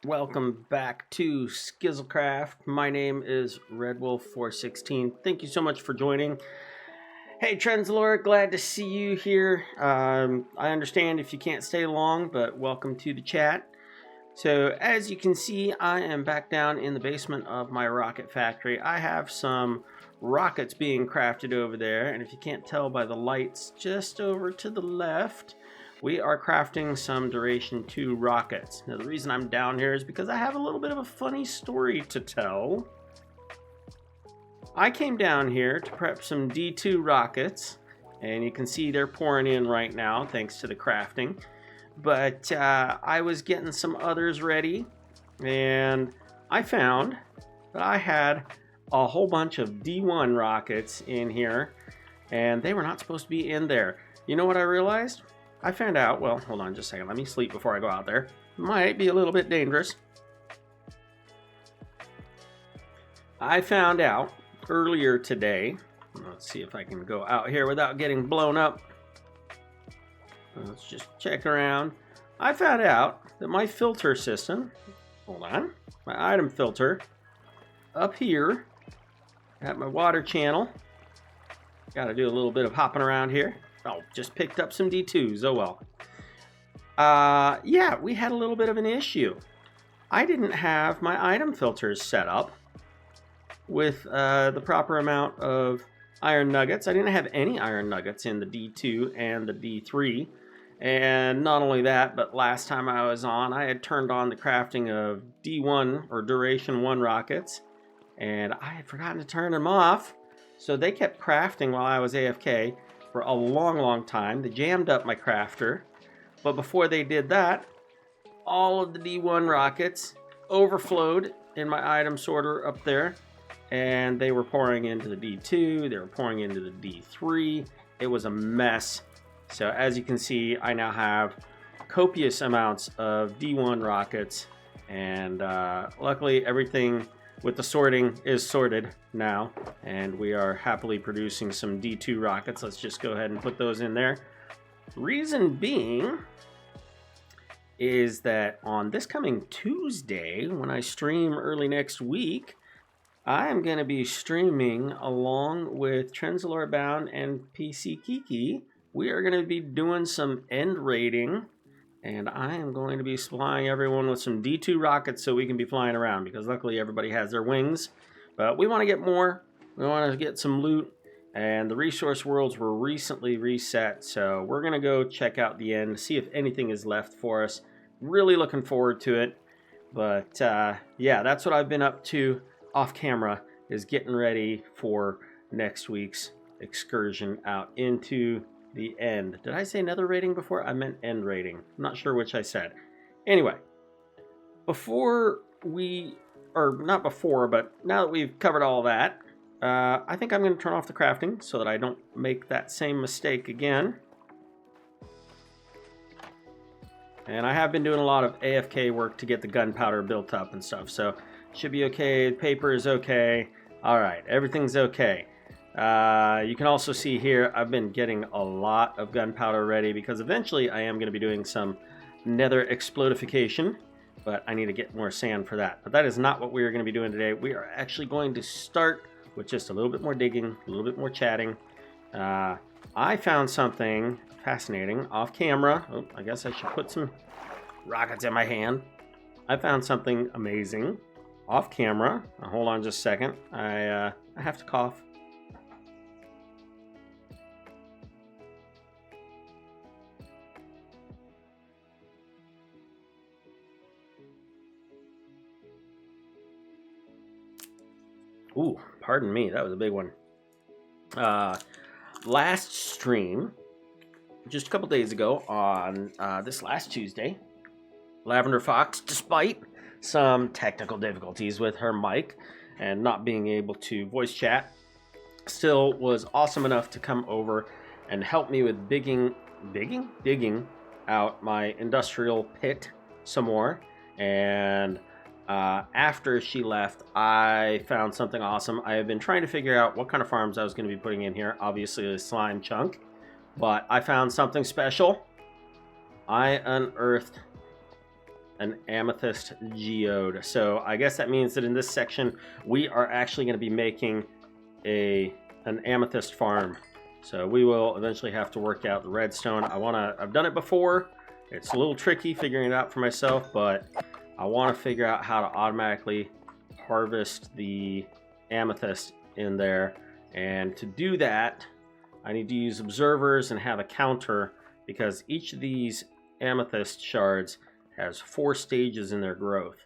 Welcome back to Skizzlecraft. My name is RedWolf416. Thank you so much for joining. Hey Trenzalore, glad to see you here. I understand if you can't stay long, but welcome to the chat. So as you can see, I am back down in the basement of my rocket factory. I have some rockets being crafted over there, and if you can't tell by the lights just over to the left, we are crafting some Duration 2 rockets. Now the reason I'm down here is because I have a little bit of a funny story to tell. I came down here to prep some D2 rockets, and you can see they're pouring in right now thanks to the crafting. But I was getting some others ready, and I found that I had a whole bunch of D1 rockets in here, and they were not supposed to be in there. You know what I realized? I found out, well, hold on just a second, let me sleep before I go out there. Might be a little bit dangerous. I found out earlier today, let's see if I can go out here without getting blown up. Let's just check around. I found out that my filter system, hold on, my item filter, up here at my water channel, got to do a little bit of hopping around here. Oh, just picked up some D2s, oh well. Yeah, we had a little bit of an issue. I didn't have my item filters set up with the proper amount of iron nuggets. I didn't have any iron nuggets in the D2 and the D3. And not only that, but last time I was on, I had turned on the crafting of D1 or Duration 1 rockets, and I had forgotten to turn them off. So they kept crafting while I was AFK for a long time. They jammed up my crafter, but before they did that, all of the D1 rockets overflowed in my item sorter up there, and they were pouring into the D2, they were pouring into the D3. It was a mess. So as you can see, I now have copious amounts of D1 rockets, and luckily everything with the sorting is sorted now, and we are happily producing some D2 rockets. Let's just go ahead and put those in there. Reason being is that on this coming Tuesday, when I stream early next week, I am going to be streaming along with Trenzalore Bound and PC Kiki. We are going to be doing some end raiding, and I am going to be supplying everyone with some D2 rockets so we can be flying around, because luckily everybody has their wings. But we want to get more. We want to get some loot, and the resource worlds were recently reset, so we're going to go check out the end, see if anything is left for us. Really looking forward to it. But yeah, that's what I've been up to off camera, is getting ready for next week's excursion out into the end. Did I say nether rating before? I meant end rating. I'm not sure which I said. Anyway, before we, or not before, but now that we've covered all that, I think I'm going to turn off the crafting so that I don't make that same mistake again. And I have been doing a lot of AFK work to get the gunpowder built up and stuff, so should be okay. Paper is okay. All right, everything's okay. You can also see here I've been getting a lot of gunpowder ready, because eventually I am going to be doing some nether explodification, but I need to get more sand for that. But that is not what we are going to be doing today. We are actually going to start with just a little bit more digging, a little bit more chatting. I found something fascinating off camera. Oh, I guess I should put some rockets in my hand. I found something amazing off camera. Hold on just a second. I have to cough. Ooh, pardon me, that was a big one. Last stream, just a couple days ago on this last Tuesday, Lavender Fox, despite some technical difficulties with her mic and not being able to voice chat, still was awesome enough to come over and help me with digging out my industrial pit some more. And after she left, I found something awesome. I have been trying to figure out what kind of farms I was going to be putting in here. Obviously a slime chunk, but I found something special. I unearthed an amethyst geode. So I guess that means that in this section we are actually going to be making an amethyst farm. So we will eventually have to work out the redstone. I've done it before. It's a little tricky figuring it out for myself, but I want to figure out how to automatically harvest the amethyst in there. And to do that, I need to use observers and have a counter, because each of these amethyst shards has 4 stages in their growth.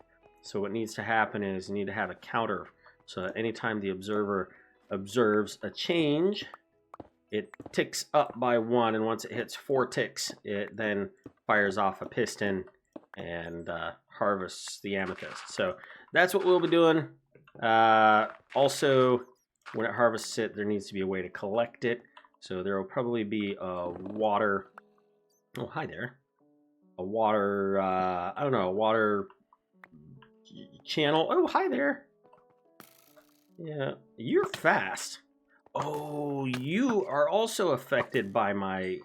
So what needs to happen is you need to have a counter, so that anytime the observer observes a change, it ticks up by 1, and once it hits 4 ticks, it then fires off a piston and harvests the amethyst. So that's what we'll be doing. Also, when it harvests it, there needs to be a way to collect it. So there will probably be a water... Oh, hi there. A water... I don't know, a water channel. Oh, hi there. Yeah, you're fast. Oh, you are also affected by my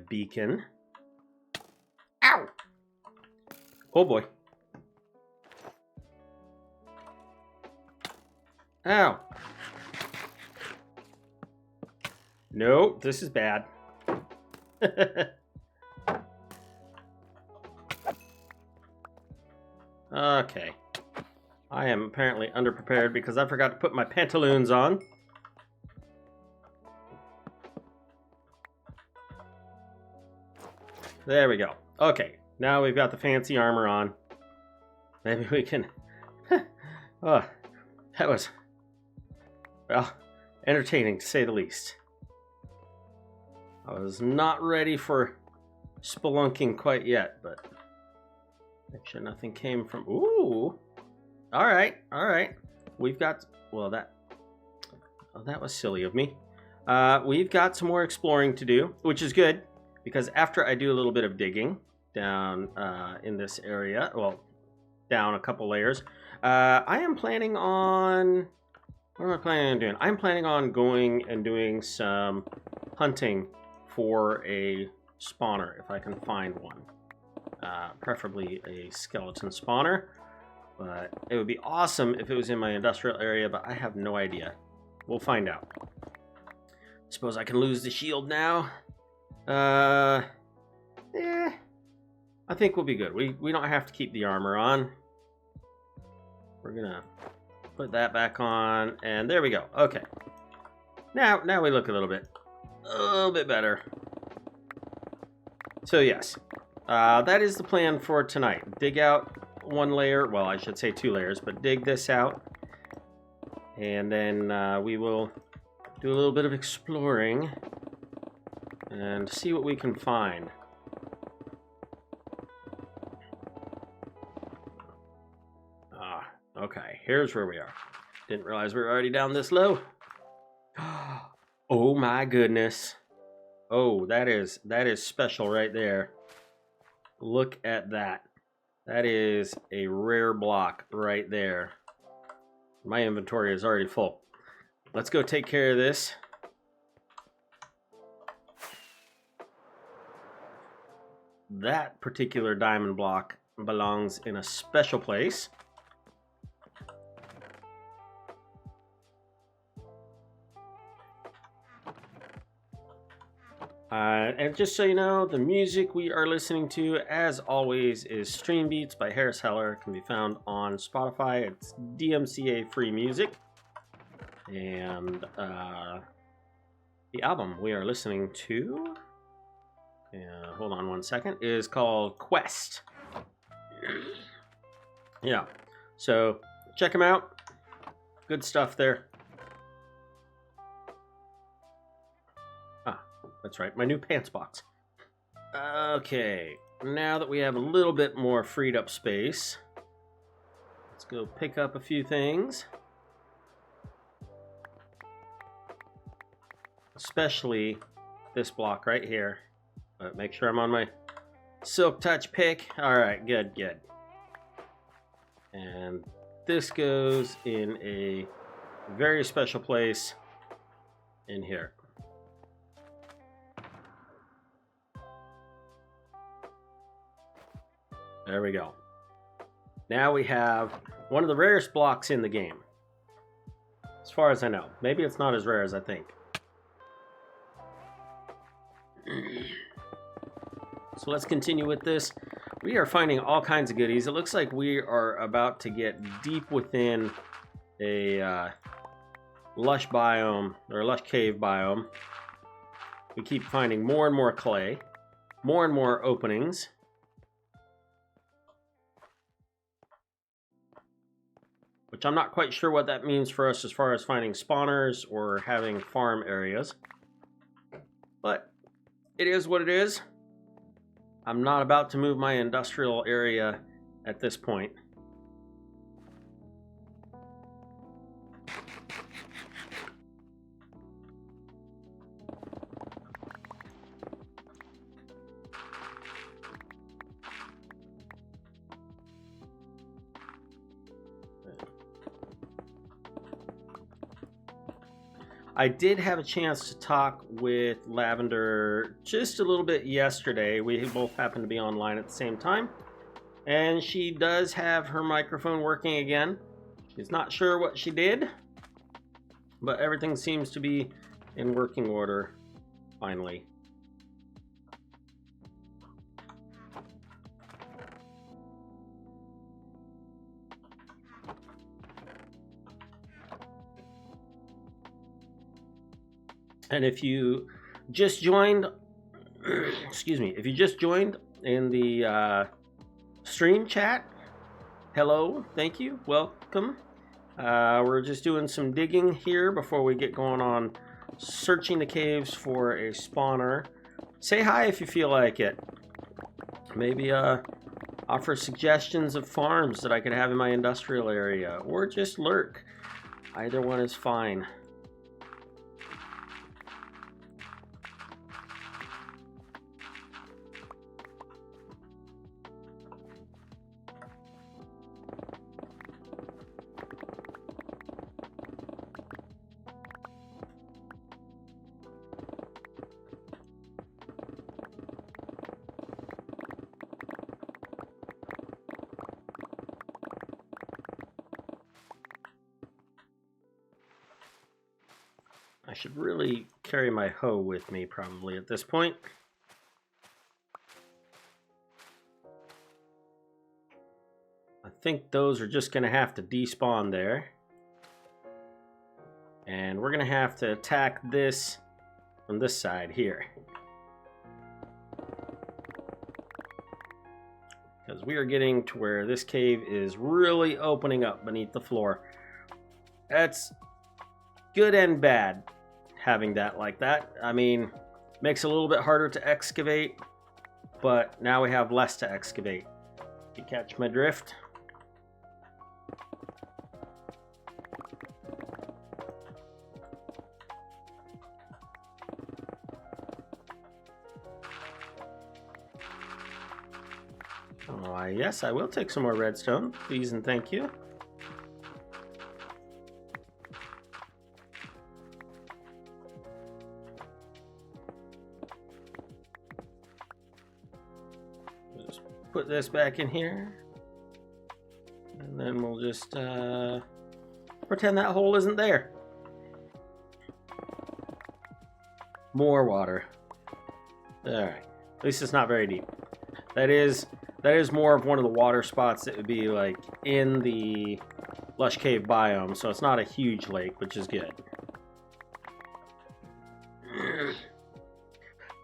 beacon. Ow! Oh boy. Ow. No, this is bad. Okay. I am apparently underprepared because I forgot to put my pantaloons on. There we go. Okay, now we've got the fancy armor on. Maybe we can... Oh, that was, well, entertaining to say the least. I was not ready for spelunking quite yet, but make sure nothing came from... Ooh! Alright, alright. We've got... Well, that... Oh, that was silly of me. We've got some more exploring to do, which is good, because after I do a little bit of digging down in this area, well, down a couple layers, I am planning on... What am I planning on doing? I'm planning on going and doing some hunting for a spawner, if I can find one. Preferably a skeleton spawner. But it would be awesome if it was in my industrial area, but I have no idea. We'll find out. Suppose I can lose the shield now. I think we'll be good. We don't have to keep the armor on. We're gonna put that back on, and there we go. Okay. Now we look a little bit better. So yes, that is the plan for tonight. Dig out 1 layer, well, I should say 2 layers, but dig this out, and then we will do a little bit of exploring and see what we can find. Okay, here's where we are. Didn't realize we were already down this low. Oh my goodness. Oh, that is special right there. Look at that. That is a rare block right there. My inventory is already full. Let's go take care of this. That particular diamond block belongs in a special place. And just so you know, the music we are listening to, as always, is Stream Beats by Harris Heller. It can be found on Spotify. It's DMCA free music. And the album we are listening to, hold on 1 second, is called Quest. Yeah, so check them out. Good stuff there. That's right, my new pants box. Okay, now that we have a little bit more freed up space, let's go pick up a few things. Especially this block right here. But make sure I'm on my Silk Touch pick. Alright, good. And this goes in a very special place in here. There we go. Now we have one of the rarest blocks in the game. As far as I know. Maybe it's not as rare as I think. So let's continue with this. We are finding all kinds of goodies. It looks like we are about to get deep within a lush biome, or lush cave biome. We keep finding more and more clay, more and more openings. Which I'm not quite sure what that means for us as far as finding spawners or having farm areas. But it is what it is. I'm not about to move my industrial area at this point. I did have a chance to talk with Lavender just a little bit yesterday. We both happened to be online at the same time. And she does have her microphone working again. She's not sure what she did, but everything seems to be in working order finally. And if you just joined, excuse me, if you just joined in the stream chat, hello, thank you, welcome. We're just doing some digging here before we get going on searching the caves for a spawner. Say hi if you feel like it. Maybe offer suggestions of farms that I could have in my industrial area, or just lurk. Either one is fine. I should really carry my hoe with me probably at this point. I think those are just going to have to despawn there. And we're going to have to attack this from this side here. Because we are getting to where this cave is really opening up beneath the floor. That's good and bad, having that like that. I mean, makes it a little bit harder to excavate, but now we have less to excavate. You catch my drift? Oh, yes, I will take some more redstone, please and thank you. Just put this back in here, and then we'll just pretend that hole isn't there. More water. Alright, at least it's not very deep. That is more of one of the water spots that would be like in the lush cave biome, so it's not a huge lake, which is good.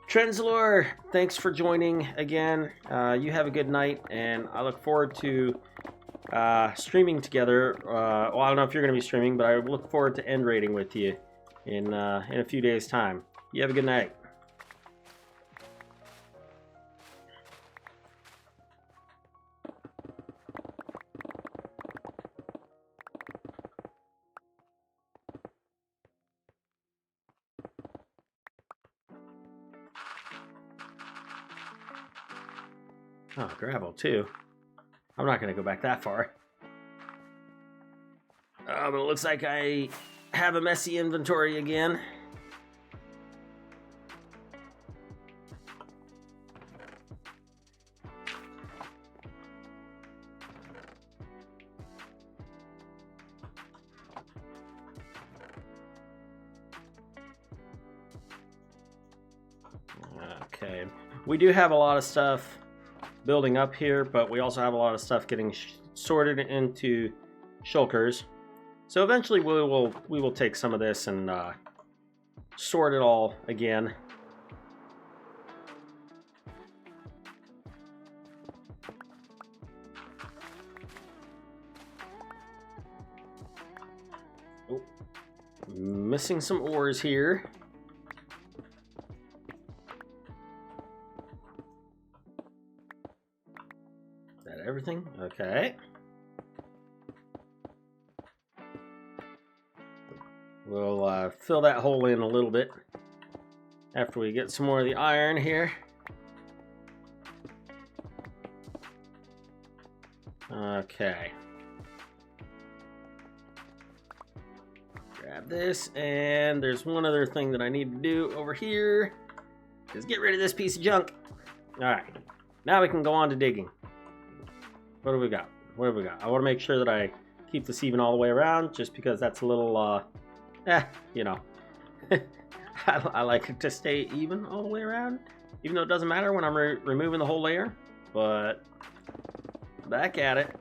Trenzalore, thanks for joining again. You have a good night, and I look forward to streaming together. Well, I don't know if you're going to be streaming, but I look forward to end raiding with you in a few days' time. You have a good night. Oh, gravel too. I'm not going to go back that far. But it looks like I have a messy inventory again. Okay, we do have a lot of stuff building up here, but we also have a lot of stuff getting sorted into shulkers. So eventually we will take some of this and sort it all again. Oh, missing some ores here. Is that everything? Okay. We'll fill that hole in a little bit after we get some more of the iron here. Okay. Grab this, and there's one other thing that I need to do over here. Is get rid of this piece of junk. Alright. Now we can go on to digging. What have we got? What have we got? I want to make sure that I keep this even all the way around, just because that's a little, you know. I like it to stay even all the way around, even though it doesn't matter when I'm removing the whole layer. But back at it.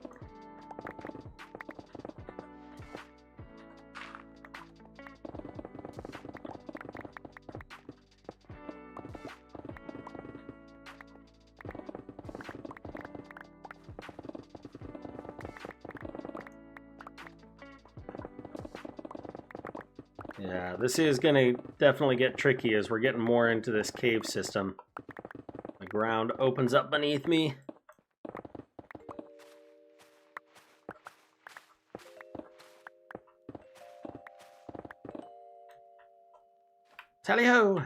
Yeah, this is going to definitely get tricky as we're getting more into this cave system. The ground opens up beneath me. Tally-ho!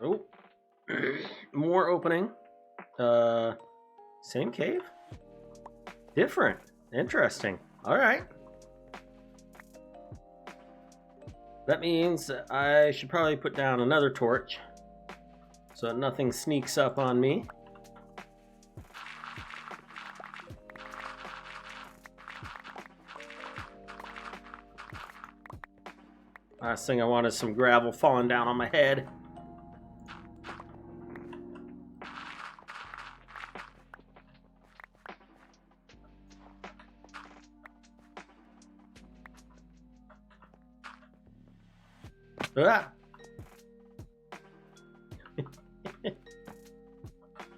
Oh. More opening. Same cave? Different. Interesting. Alright. That means I should probably put down another torch so that nothing sneaks up on me. Last thing I want is some gravel falling down on my head. Ah.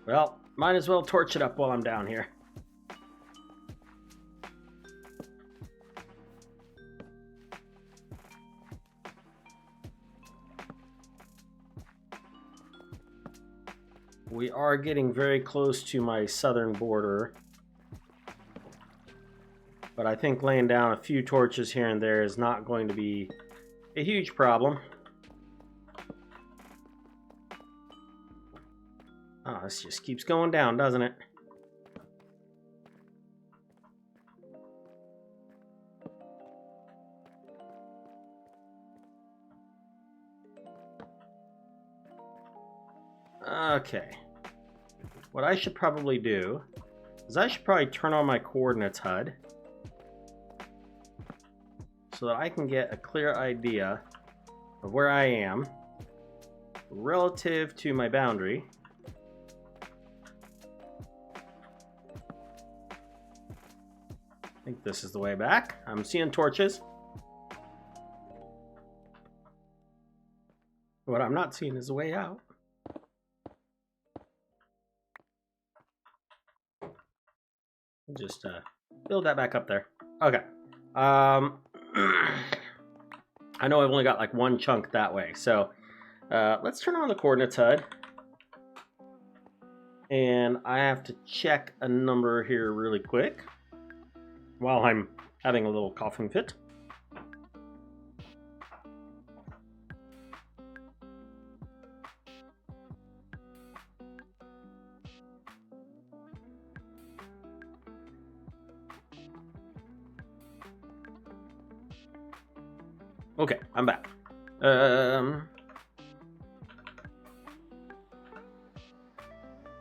Well, might as well torch it up while I'm down here. We are getting very close to my southern border, but I think laying down a few torches here and there is not going to be a huge problem. Oh, this just keeps going down, doesn't it? Okay. What I should probably do is I should probably turn on my coordinates HUD so that I can get a clear idea of where I am relative to my boundary. I think this is the way back. I'm seeing torches. What I'm not seeing is the way out. Just build that back up there. Okay. I know I've only got like one chunk that way, so let's turn on the coordinates HUD. And I have to check a number here really quick while I'm having a little coughing fit. Okay, I'm back. I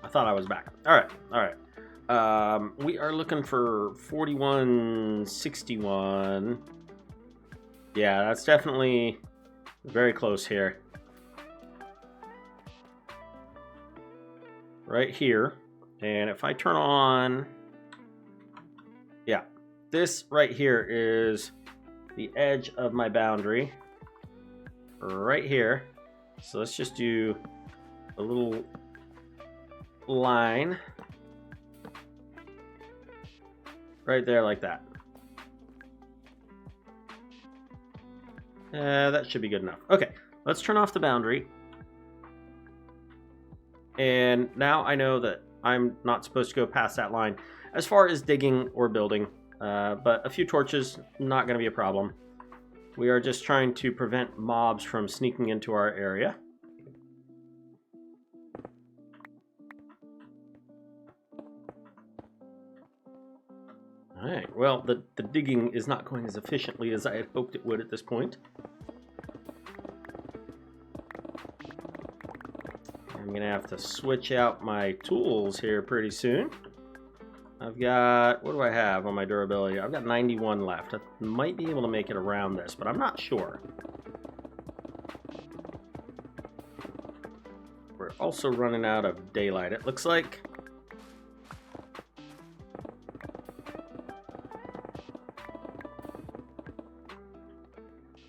thought I was back. All right. We are looking for 4161. Yeah, that's definitely very close here. Right here. And if I turn on... Yeah, this right here is the edge of my boundary. Right here. So let's just do a little line. Right there like that. That should be good enough. Okay, let's turn off the boundary. And now I know that I'm not supposed to go past that line as far as digging or building. But a few torches, not going to be a problem. We are just trying to prevent mobs from sneaking into our area. Alright, well, the digging is not going as efficiently as I had hoped it would at this point. I'm going to have to switch out my tools here pretty soon. I've got, what do I have on my durability? I've got 91 left. I might be able to make it around this, but I'm not sure. We're also running out of daylight, it looks like.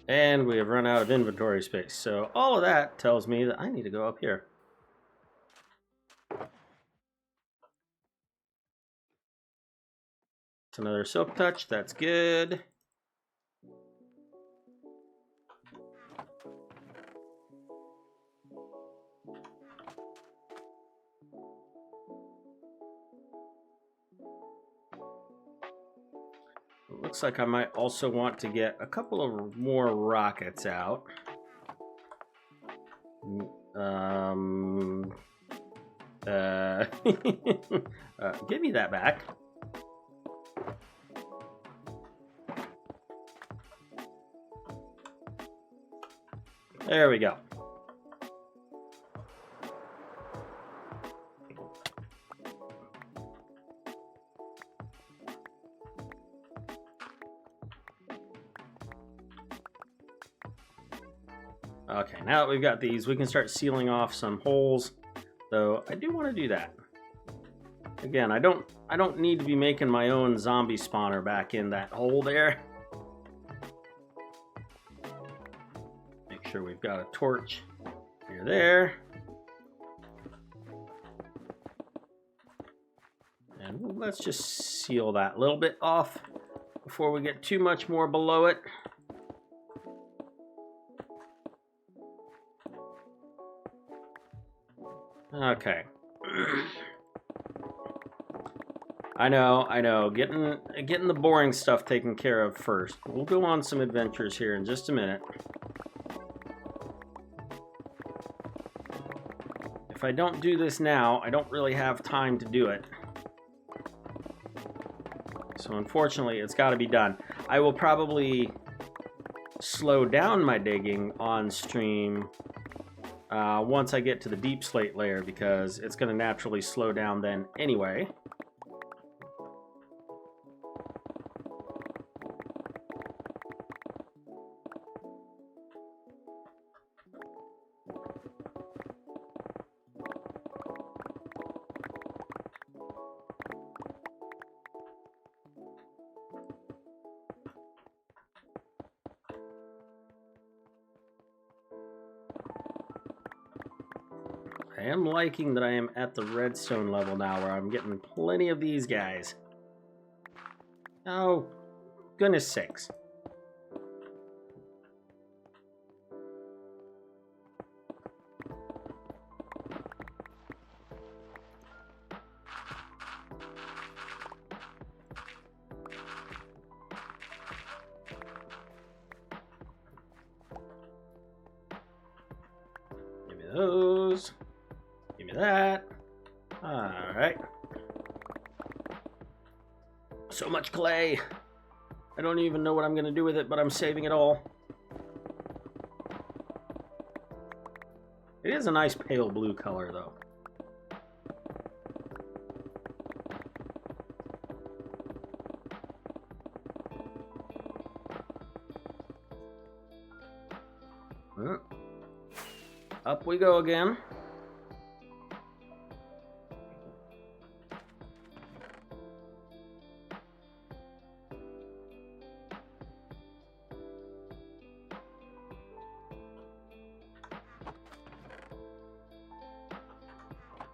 And we have run out of inventory space. So all of that tells me that I need to go up here. It's another silk touch. That's good. Looks like I might also want to get a couple of more rockets out. Give me that back. There we go. Okay, now that we've got these, we can start sealing off some holes. Though I do want to do that. Again, I don't need to be making my own zombie spawner back in that hole there. Make sure we've got a torch here, there. And let's just seal that little bit off before we get too much more below it. Okay. I know. Getting the boring stuff taken care of first. We'll go on some adventures here in just a minute. If I don't do this now, I don't really have time to do it. So unfortunately, it's got to be done. I will probably slow down my digging on stream once I get to the deep slate layer, because it's going to naturally slow down then anyway. I am liking that I am at the redstone level now, where I'm getting plenty of these guys. Oh, goodness sakes. Give me those. Give me that. Alright. So much clay. I don't even know what I'm going to do with it, but I'm saving it all. It is a nice pale blue color, though. Up we go again.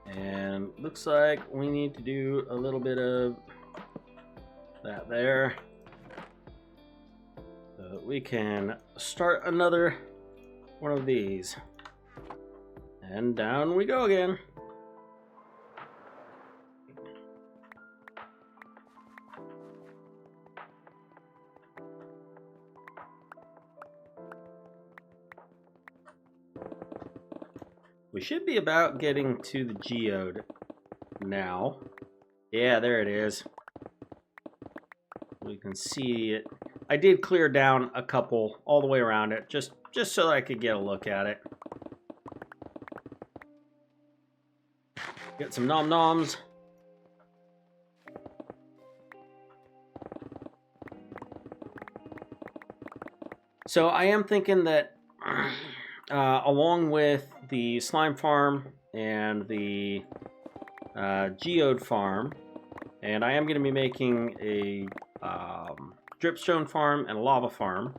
And looks like we need to do a little bit of that there. So we can start another one of these. And down we go again. We should be about getting to the geode now. Yeah, there it is. We can see it. I did clear down a couple all the way around it, just so I could get a look at it. Get some nom-noms. So I am thinking that along with the slime farm and the geode farm, and I am going to be making a dripstone farm and a lava farm,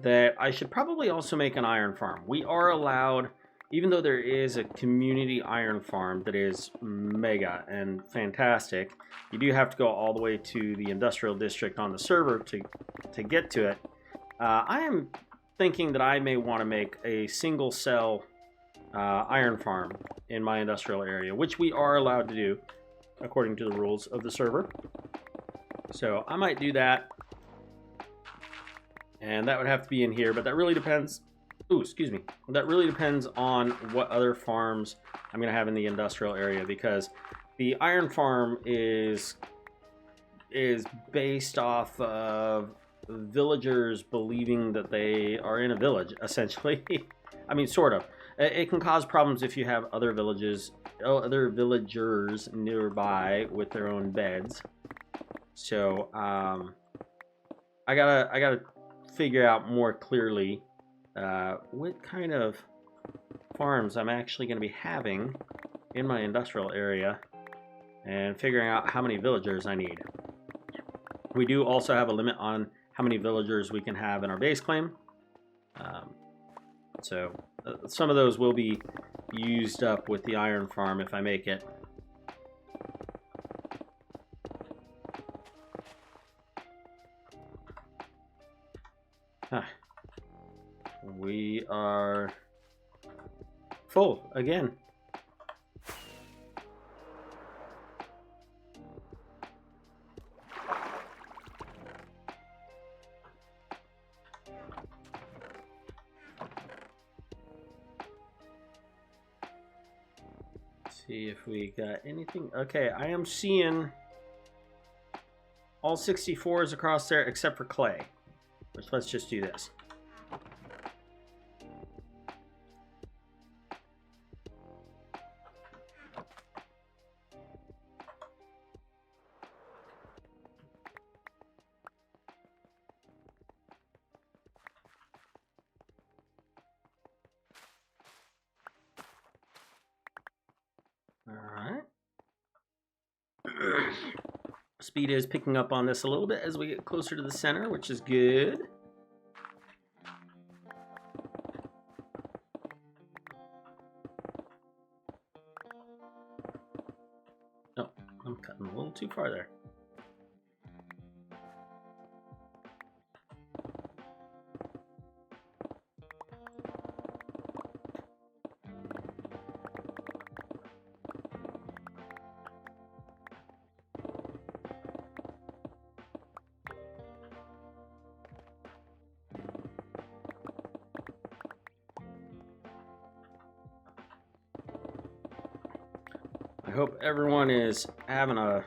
that I should probably also make an iron farm. We are allowed, even though there is a community iron farm that is mega and fantastic, you do have to go all the way to the industrial district on the server to get to it. I am thinking that I may want to make a single cell iron farm in my industrial area, which we are allowed to do according to the rules of the server. So I might do that, and that would have to be in here, but that really depends. Ooh, excuse me. That really depends on what other farms I'm going to have in the industrial area, because the iron farm is based off of villagers believing that they are in a village, essentially. I mean, sort of. It can cause problems if you have other villagers nearby with their own beds. So I gotta figure out more clearly what kind of farms I'm actually going to be having in my industrial area, and figuring out how many villagers I need. We do also have a limit on how many villagers we can have in our base claim. So some of those will be used up with the iron farm if I make it. We are full again. See if we got anything. Okay, I am seeing all 64s across there except for clay, which, let's just do this. Alright. Speed is picking up on this a little bit as we get closer to the center, which is good. Oh, I'm cutting a little too far there. I hope everyone is having a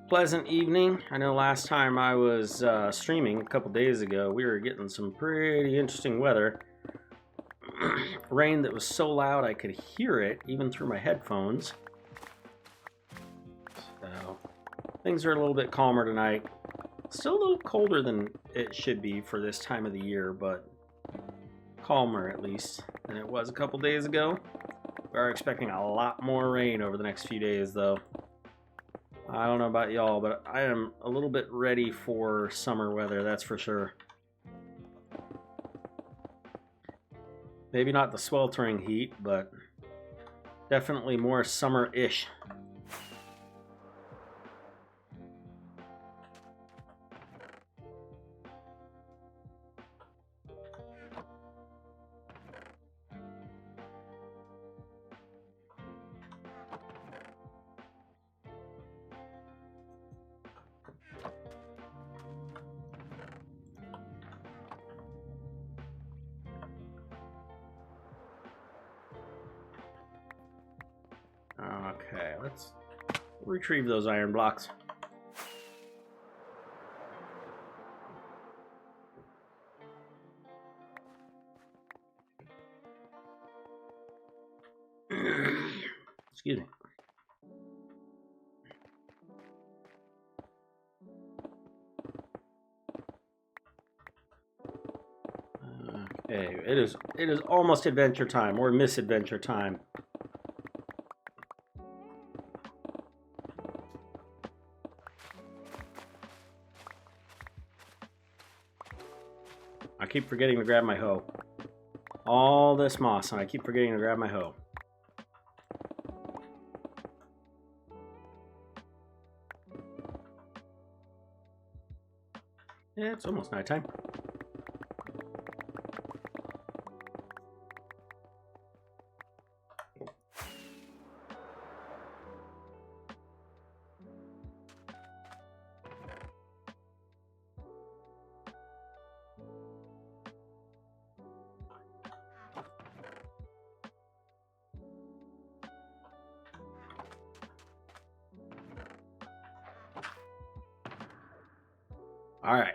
pleasant evening. I know last time I was streaming a couple days ago, we were getting some pretty interesting weather. Rain that was so loud I could hear it even through my headphones. So things are a little bit calmer tonight. Still a little colder than it should be for this time of the year, but calmer, at least, than it was a couple days ago. We are expecting a lot more rain over the next few days, though. I don't know about y'all, but I am a little bit ready for summer weather, that's for sure. Maybe not the sweltering heat, but definitely more summer-ish. Okay, let's retrieve those iron blocks. Excuse me. Okay, it is almost adventure time, or misadventure time. I keep forgetting to grab my hoe. All this moss, and I keep forgetting to grab my hoe. Yeah, it's almost nighttime.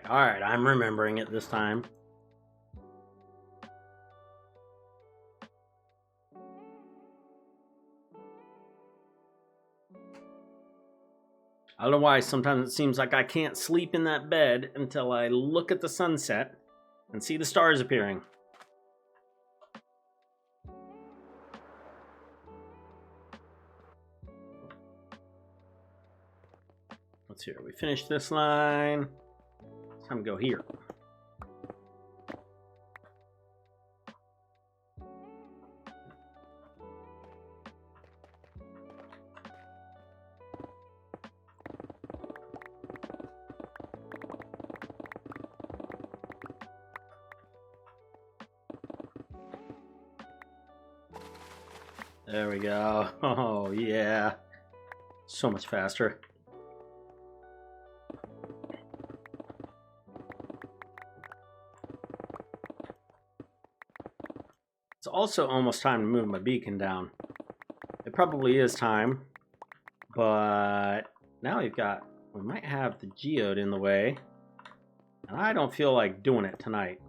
All right, I'm remembering it this time. I don't know why sometimes it seems like I can't sleep in that bed until I look at the sunset and see the stars appearing. Let's see here. We finished this line. It's time to go here. There we go. Oh, yeah. So much faster. It's also almost time to move my beacon down. It probably is time, but now we might have the geode in the way, and I don't feel like doing it tonight.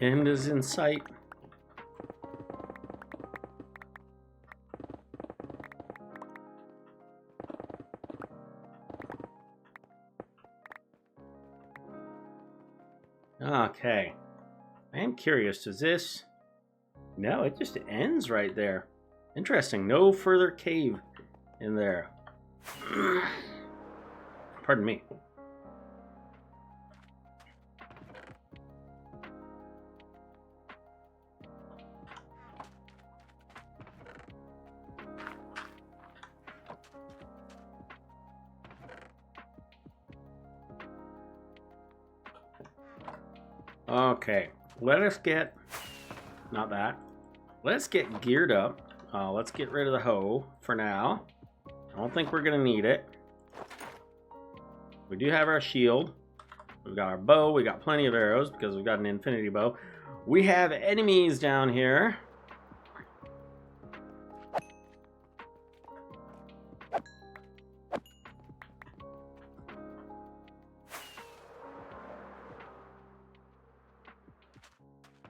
End is in sight. Okay. I am curious, does this... No, it just ends right there. Interesting. No further cave in there. Pardon me. Okay, let us get, not that, let's get geared up. Let's get rid of the hoe for now. I don't think we're going to need it. We do have our shield. We've got our bow. We got plenty of arrows because we've got an infinity bow. We have enemies down here.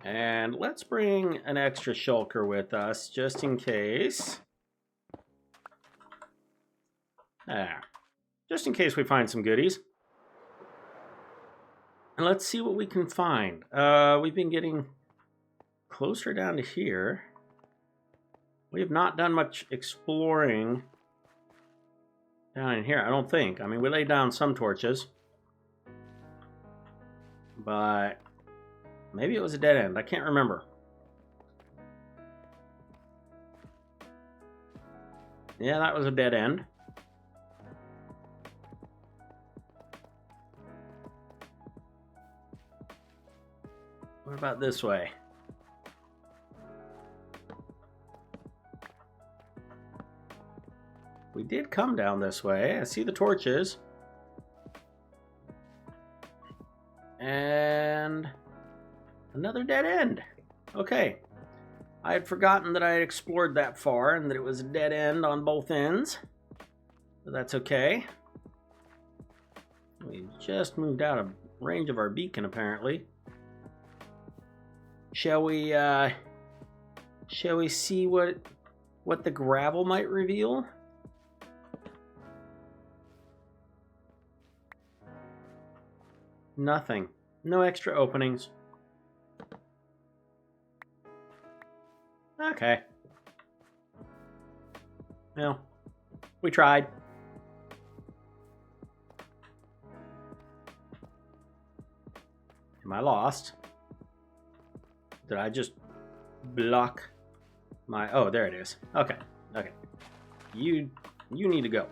And let's bring an extra shulker with us, just in case. There. Just in case we find some goodies. And let's see what we can find. We've been getting closer down to here. We have not done much exploring down in here, I don't think. I mean, we laid down some torches. But maybe it was a dead end. I can't remember. Yeah, that was a dead end. What about this way? We did come down this way. I see the torches. And another dead end. Okay. I had forgotten that I had explored that far and that it was a dead end on both ends. But that's okay. We just moved out of range of our beacon, apparently. Shall we see what the gravel might reveal? Nothing. No extra openings. Okay. Well, we tried. Am I lost? Did I just block my... Oh, there it is. Okay. Okay. You need to go.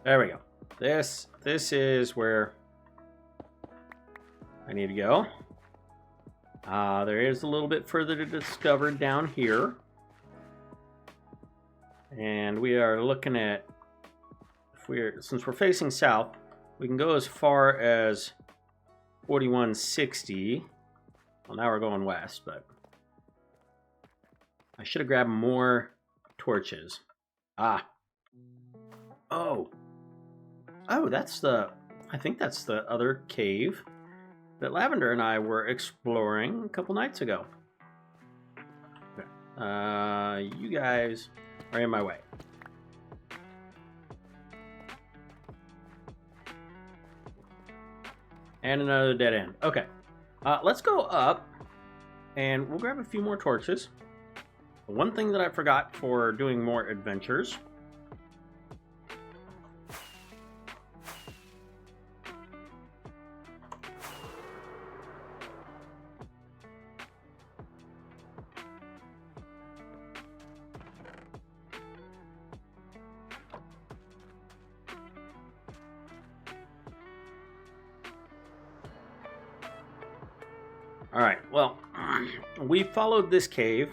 There we go. This is where I need to go. There is a little bit further to discover down here. And we are looking at, since we're facing south, we can go as far as 4160. Well, now we're going west, but I should have grabbed more torches. Ah. Oh. Oh, I think that's the other cave that Lavender and I were exploring a couple nights ago. Okay. You guys are in my way. And another dead end. Okay. Let's go up, and we'll grab a few more torches. One thing that I forgot for doing more adventures. Alright, well, we followed this cave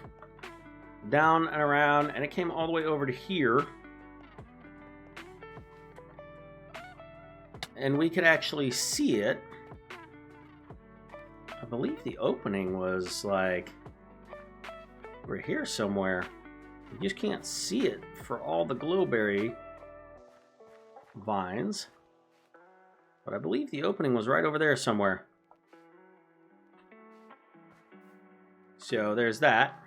down and around, and it came all the way over to here. And we could actually see it. I believe the opening was like over here somewhere. You just can't see it for all the glowberry vines. But I believe the opening was right over there somewhere. So there's that.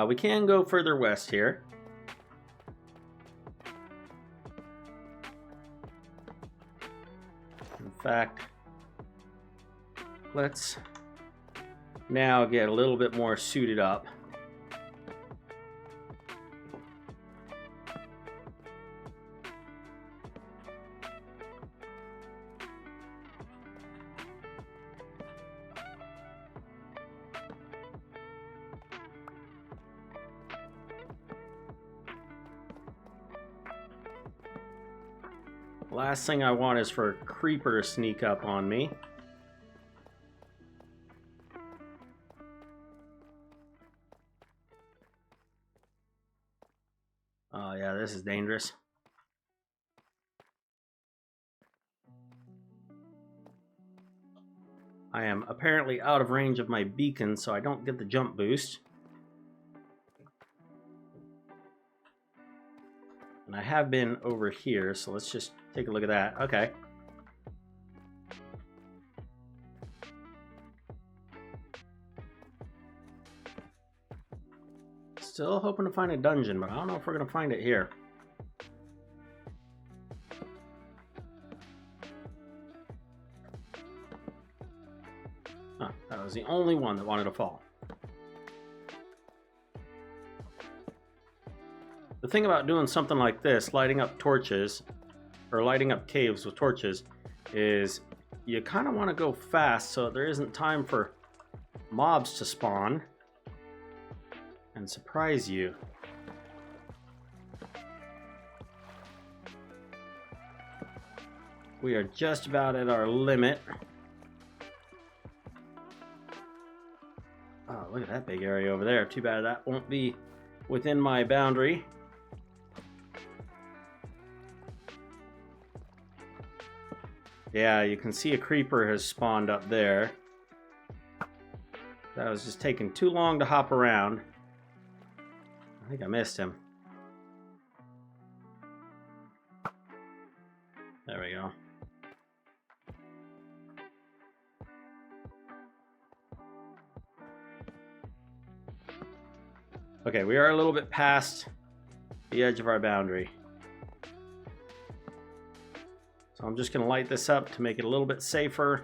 We can go further west here. In fact, let's now get a little bit more suited up. Last thing I want is for a creeper to sneak up on me. Oh yeah, this is dangerous. I am apparently out of range of my beacon, so I don't get the jump boost. And I have been over here, so let's just take a look at that. Okay. Still hoping to find a dungeon, but I don't know if we're gonna find it here. Huh, that was the only one that wanted to fall. The thing about doing something like this, lighting up torches, or lighting up caves with torches, is you kind of want to go fast so there isn't time for mobs to spawn and surprise you. We are just about at our limit. Oh, look at that big area over there. Too bad that won't be within my boundary. Yeah, you can see a creeper has spawned up there. That was just taking too long to hop around. I think I missed him. There we go. Okay, we are a little bit past the edge of our boundary. So I'm just going to light this up to make it a little bit safer.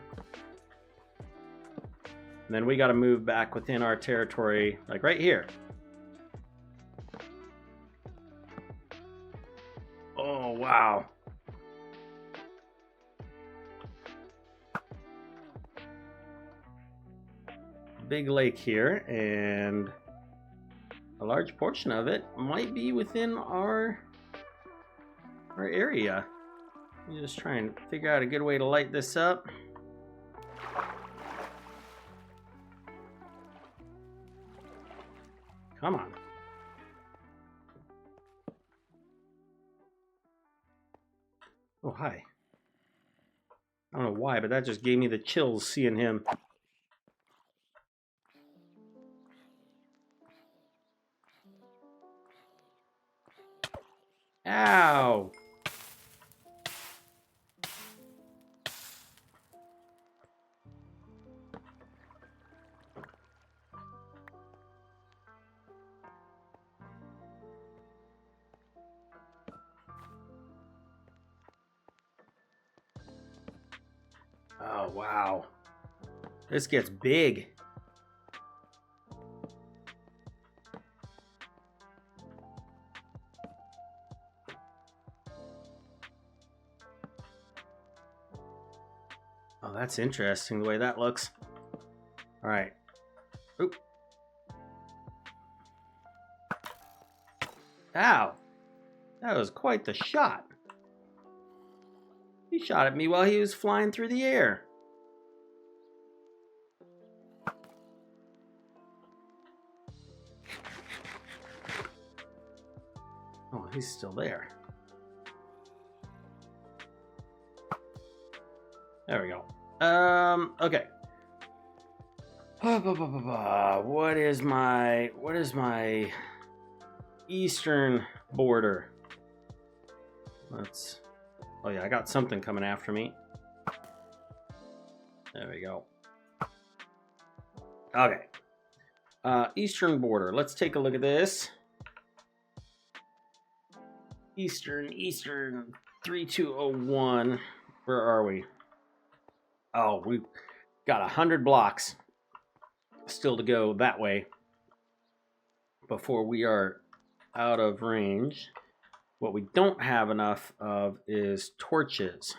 And then we got to move back within our territory, like right here. Oh, wow. Big lake here, and a large portion of it might be within our area. I'm just trying to figure out a good way to light this up. Come on. Oh, hi. I don't know why, but that just gave me the chills seeing him. Ow! Oh, wow. This gets big. Oh, that's interesting the way that looks. All right. Oop. Ow. That was quite the shot. He shot at me while he was flying through the air. Oh, he's still there. There we go. Okay. What is my eastern border? Oh yeah, I got something coming after me. There we go. Okay. Eastern border. Let's take a look at this. Eastern 3201. Where are we? Oh, we've got 100 blocks still to go that way before we are out of range. What we don't have enough of is torches.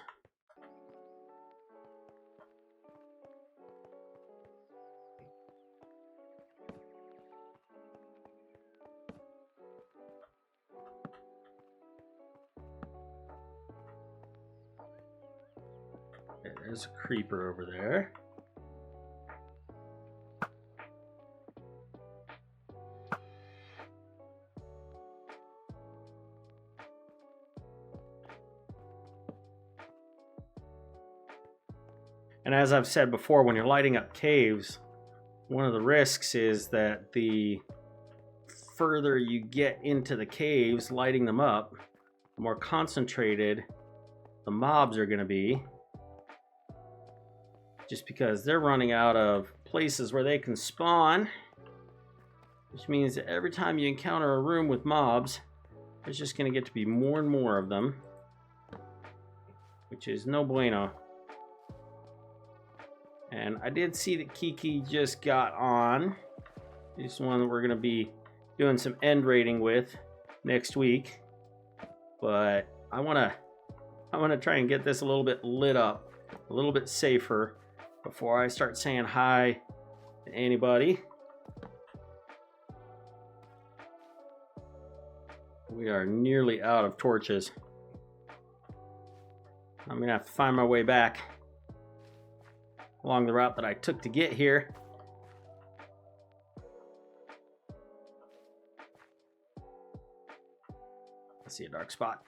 Okay, there's a creeper over there. And as I've said before, when you're lighting up caves, one of the risks is that the further you get into the caves, lighting them up, the more concentrated the mobs are going to be. Just because they're running out of places where they can spawn. which means that every time you encounter a room with mobs, there's just going to get to be more and more of them, which is no bueno. And I did see that Kiki just got on. This one that we're going to be doing some end raiding with next week. But I want to try and get this a little bit lit up, a little bit safer before I start saying hi to anybody. We are nearly out of torches. I'm going to have to find my way back along the route that I took to get here. I see a dark spot.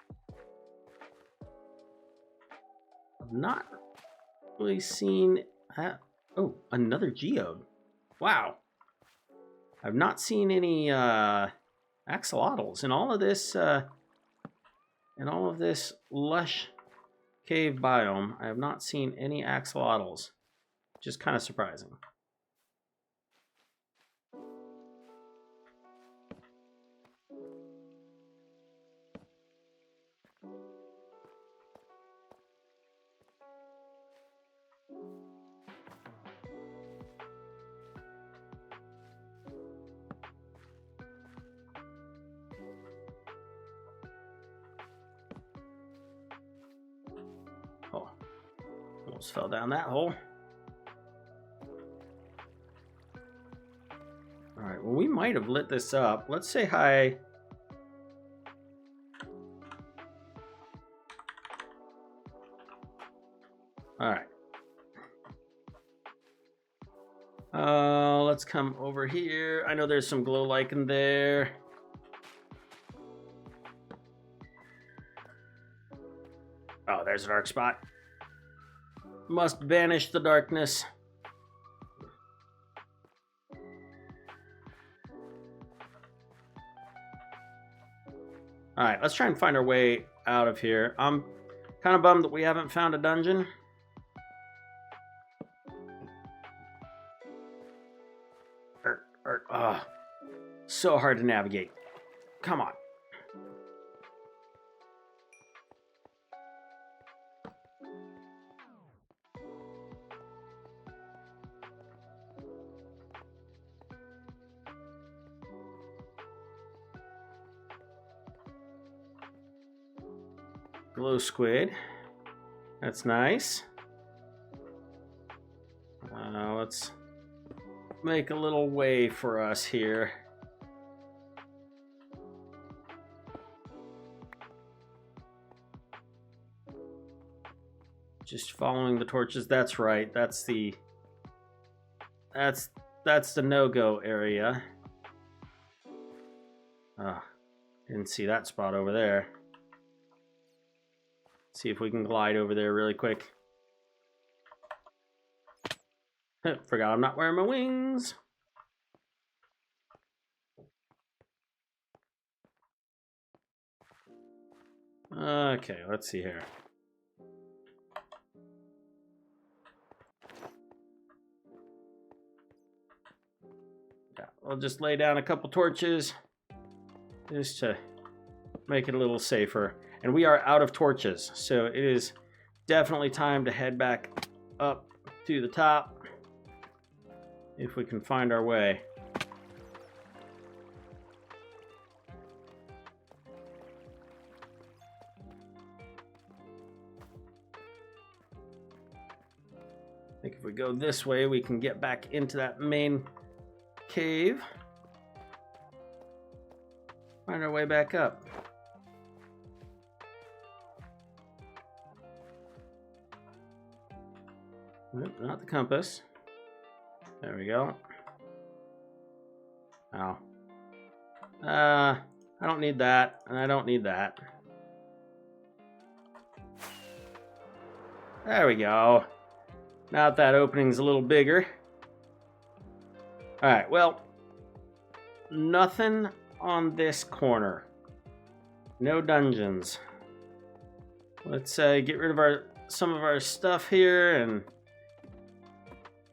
I've not really seen... oh, another geode. Wow. I've not seen any axolotls in all of this lush cave biome. I have not seen any axolotls, which is kind of surprising. Oh, almost fell down that hole. All right, well, we might have lit this up. Let's say hi. All right. Let's come over here. I know there's some glow lichen there. Oh, there's a dark spot. Must banish the darkness. All right, let's try and find our way out of here. I'm kind of bummed that we haven't found a dungeon. So hard to navigate. Come on. Glow squid. That's nice. Let's make a little way for us here. Just following the torches. That's right. That's the no-go area. Didn't see that spot over there. See if we can glide over there really quick. Forgot I'm not wearing my wings. Okay, let's see here. Yeah, I'll just lay down a couple torches just to make it a little safer. And we are out of torches, so it is definitely time to head back up to the top if we can find our way. I think if we go this way, we can get back into that main cave. Find our way back up. Nope, not the compass. There we go. Oh. I don't need that, and I don't need that. There we go. Now that opening's a little bigger. Alright, well, nothing on this corner. No dungeons. Let's get rid of some of our stuff here and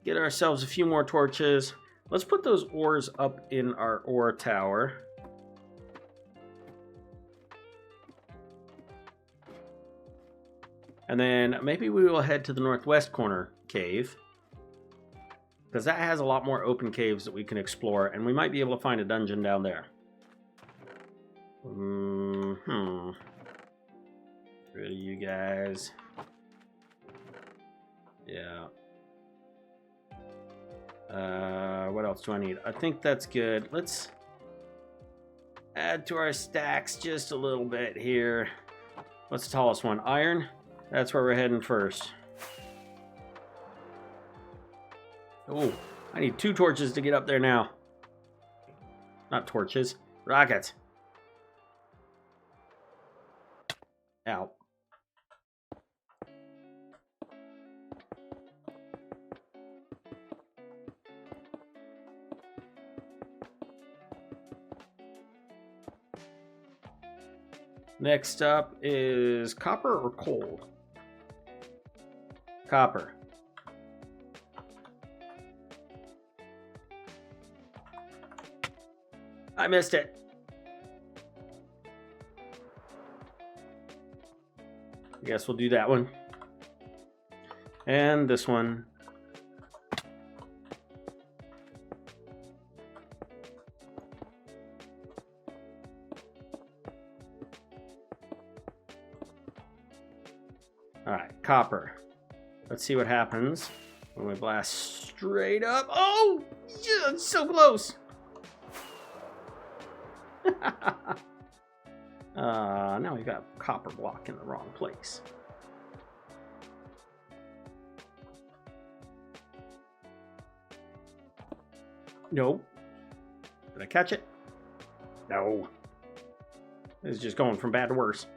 get ourselves a few more torches. Let's put those ores up in our ore tower. And then maybe we will head to the northwest corner cave, because that has a lot more open caves that we can explore, and we might be able to find a dungeon down there. Rid of you guys. Yeah. What else do I need? I think that's good. Let's add to our stacks just a little bit here. What's the tallest one? Iron? That's where we're heading first. Oh, I need 2 torches to get up there now. Not torches, rockets. Ow. Next up is copper or coal? Copper. I missed it. I guess we'll do that one. And this one. Alright, copper. Let's see what happens when we blast straight up. Oh! Yeah, it's so close! Now we've got a copper block in the wrong place. No. Did I catch it? No. This is just going from bad to worse.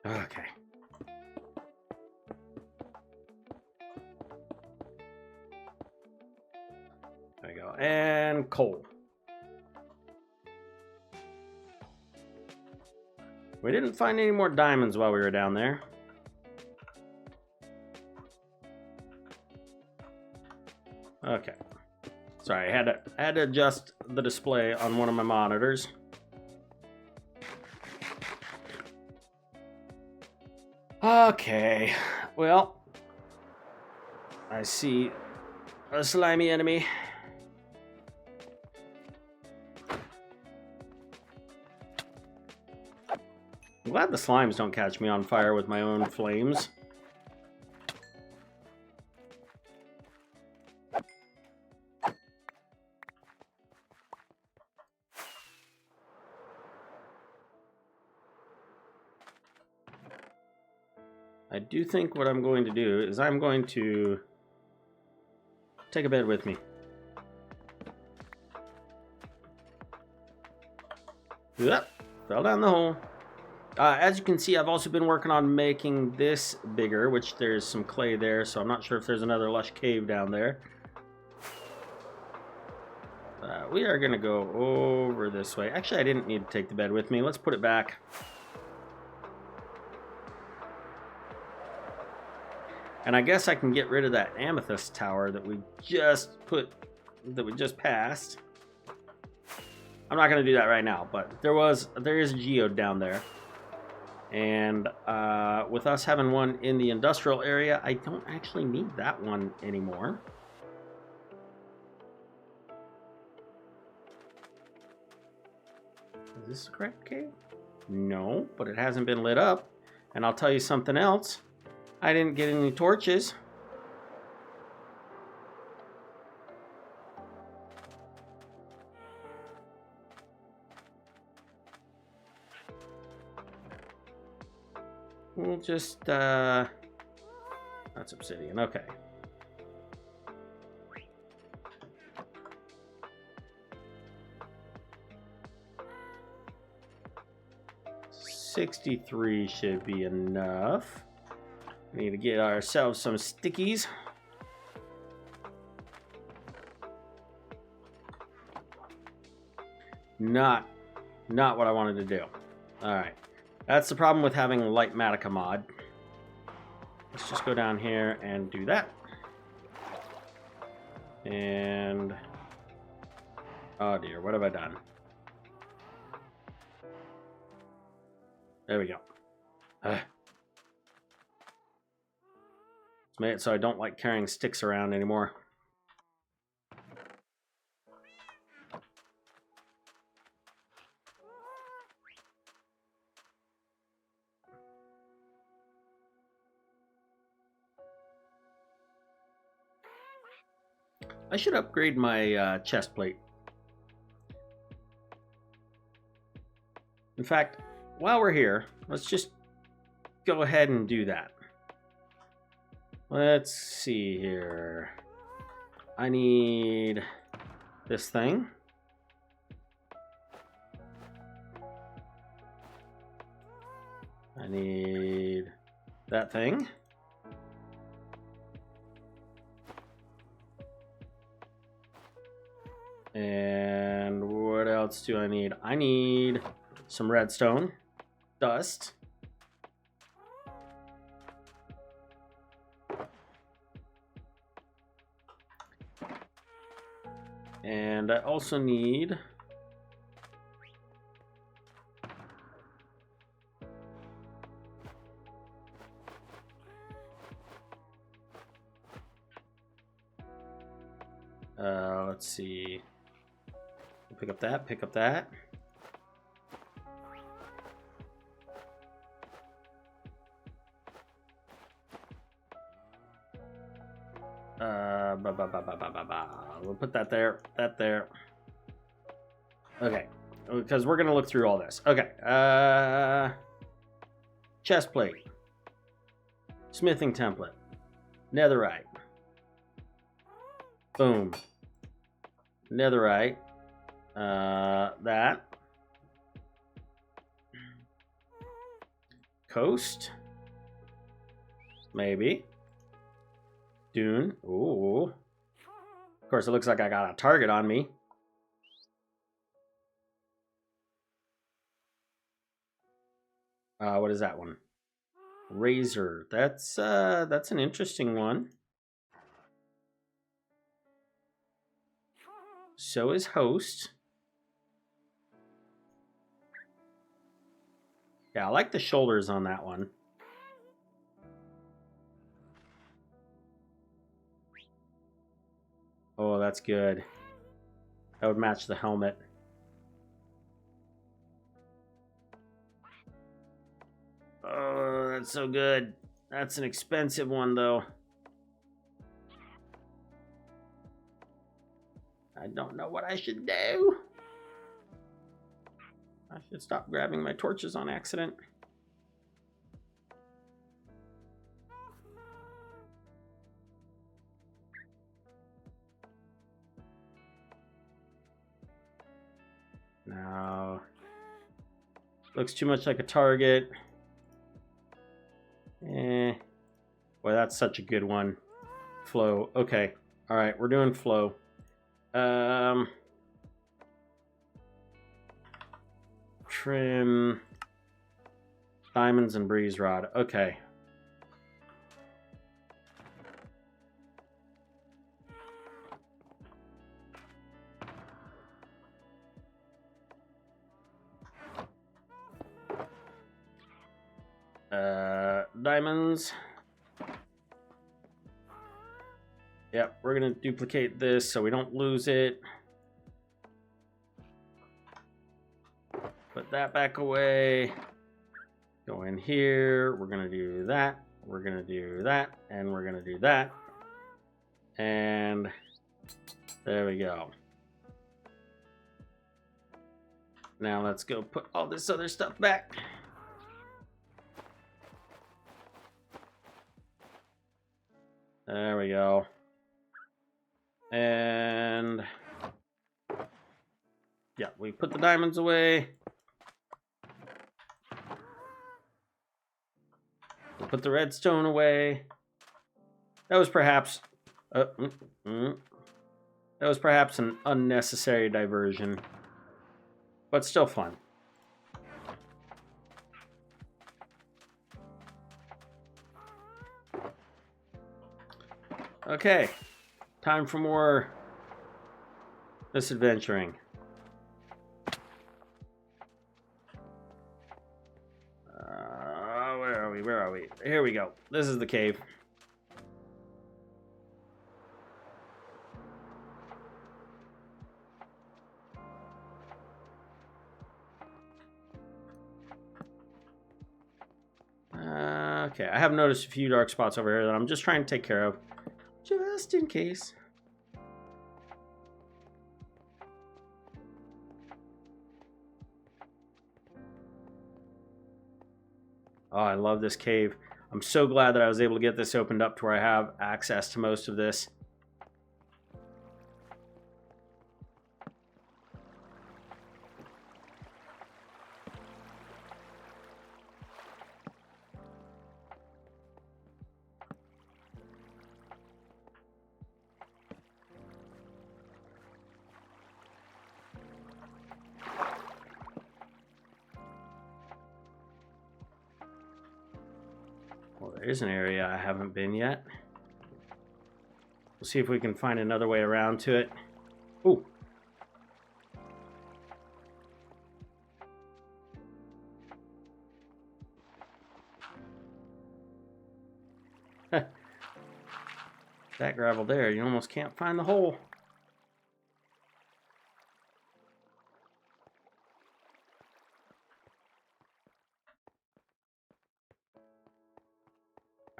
Okay. There we go. And coal. We didn't find any more diamonds while we were down there. Okay. Sorry, I had to adjust the display on one of my monitors. Okay, well, I see a slimy enemy. I'm glad the slimes don't catch me on fire with my own flames. I do think what I'm going to do is I'm going to take a bed with me. Yep, fell down the hole. As you can see, I've also been working on making this bigger, which there's some clay there, so I'm not sure if there's another lush cave down there. We are going to go over this way. Actually, I didn't need to take the bed with me. Let's put it back. And I guess I can get rid of that amethyst tower that we just passed. I'm not going to do that right now, but there is a geode down there. And with us having one in the industrial area, I don't actually need that one anymore. Is this the correct cave? No, but it hasn't been lit up. And I'll tell you something else. I didn't get any torches. We'll just, that's obsidian, okay. $63 should be enough. We need to get ourselves some stickies. Not what I wanted to do. All right. That's the problem with having Light Matica mod. Let's just go down here and do that. And... oh dear, what have I done? There we go. It's made it so I don't like carrying sticks around anymore. I should upgrade my chest plate. In fact, while we're here, let's just go ahead and do that. Let's see here. I need this thing. I need that thing. And what else do I need? I need some redstone, dust. And I also need let's see. Pick up that, pick up that. We'll put that there, that there. Okay, because we're gonna look through all this. Okay, chest plate, smithing template, netherite. Boom. Netherite. That. Coast. Maybe. Dune. Ooh. Of course, it looks like I got a target on me. What is that one? Razor. That's an interesting one. So is host. Yeah, I like the shoulders on that one. Oh, that's good. That would match the helmet. Oh, that's so good. That's an expensive one, though. I don't know what I should do. I should stop grabbing my torches on accident. No. Looks too much like a target. Eh. Boy, that's such a good one. Flow. Okay. All right, we're doing flow. Trim. Diamonds and breeze rod. Okay. Diamonds. Yep, we're gonna duplicate this so we don't lose it. Put that back away. Go in here. We're gonna do that. We're gonna do that. And we're gonna do that. And there we go. Now let's go put all this other stuff back. There we go. And yeah, we put the diamonds away. We'll put the redstone away. That was perhaps that was perhaps an unnecessary diversion. but still fun. Okay, time for more misadventuring. Where are we? Where are we? Here we go. This is the cave. Okay, I have noticed a few dark spots over here that I'm just trying to take care of, just in case. Oh, I love this cave. I'm so glad that I was able to get this opened up to where I have access to most of this. Well, there's an area I haven't been yet. We'll see if we can find another way around to it. Ooh. That gravel there, you almost can't find the hole.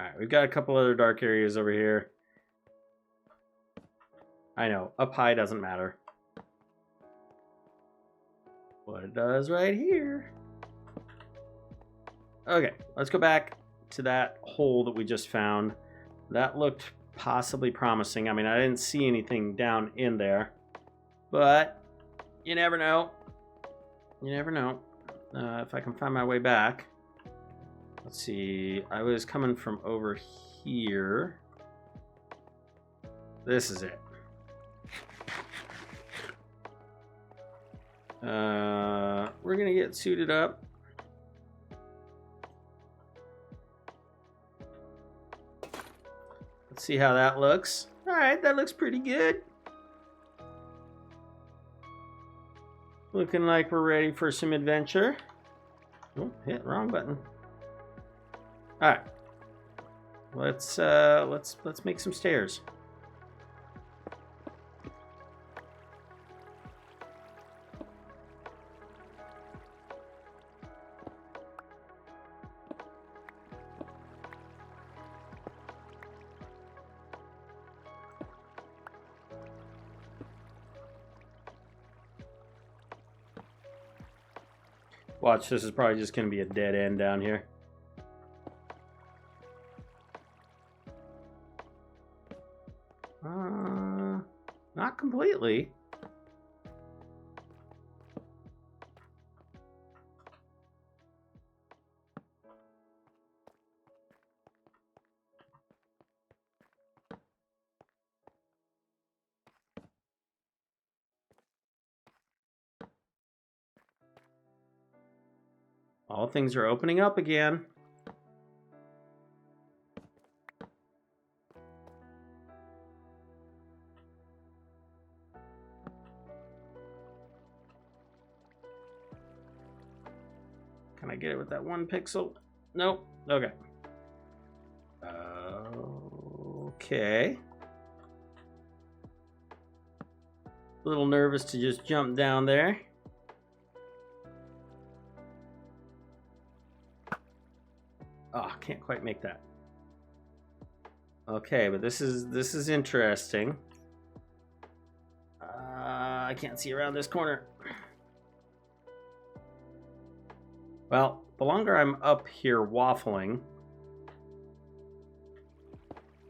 Alright, we've got a couple other dark areas over here. I know, up high doesn't matter. But it does right here. Okay, let's go back to that hole that we just found. That looked possibly promising. I mean, I didn't see anything down in there. But you never know. You never know. If I can find my way back. Let's see. I was coming from over here. This is it. We're gonna get suited up. Let's see how that looks. All right, that looks pretty good. Looking like we're ready for some adventure. Oh, hit wrong button. All right. Let's make some stairs. Watch, this is probably just going to be a dead end down here. Not completely. All things are opening up again. Can I get it with that one pixel? Nope. Okay. Okay. A little nervous to just jump down there. Oh, can't quite make that. Okay, but this is interesting. I can't see around this corner. Well, the longer I'm up here waffling,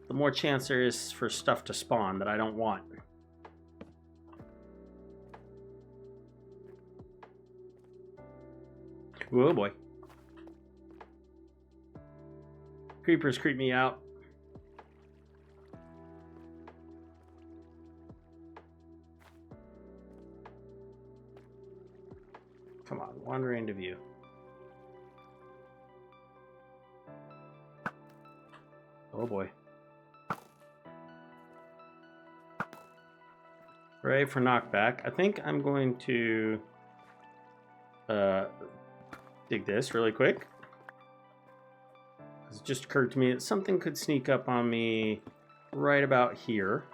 the more chance there is for stuff to spawn that I don't want. Oh boy. Creepers creep me out. Come on, wander into view. Oh boy. Hooray for knockback. I think I'm going to dig this really quick. It just occurred to me that something could sneak up on me right about here.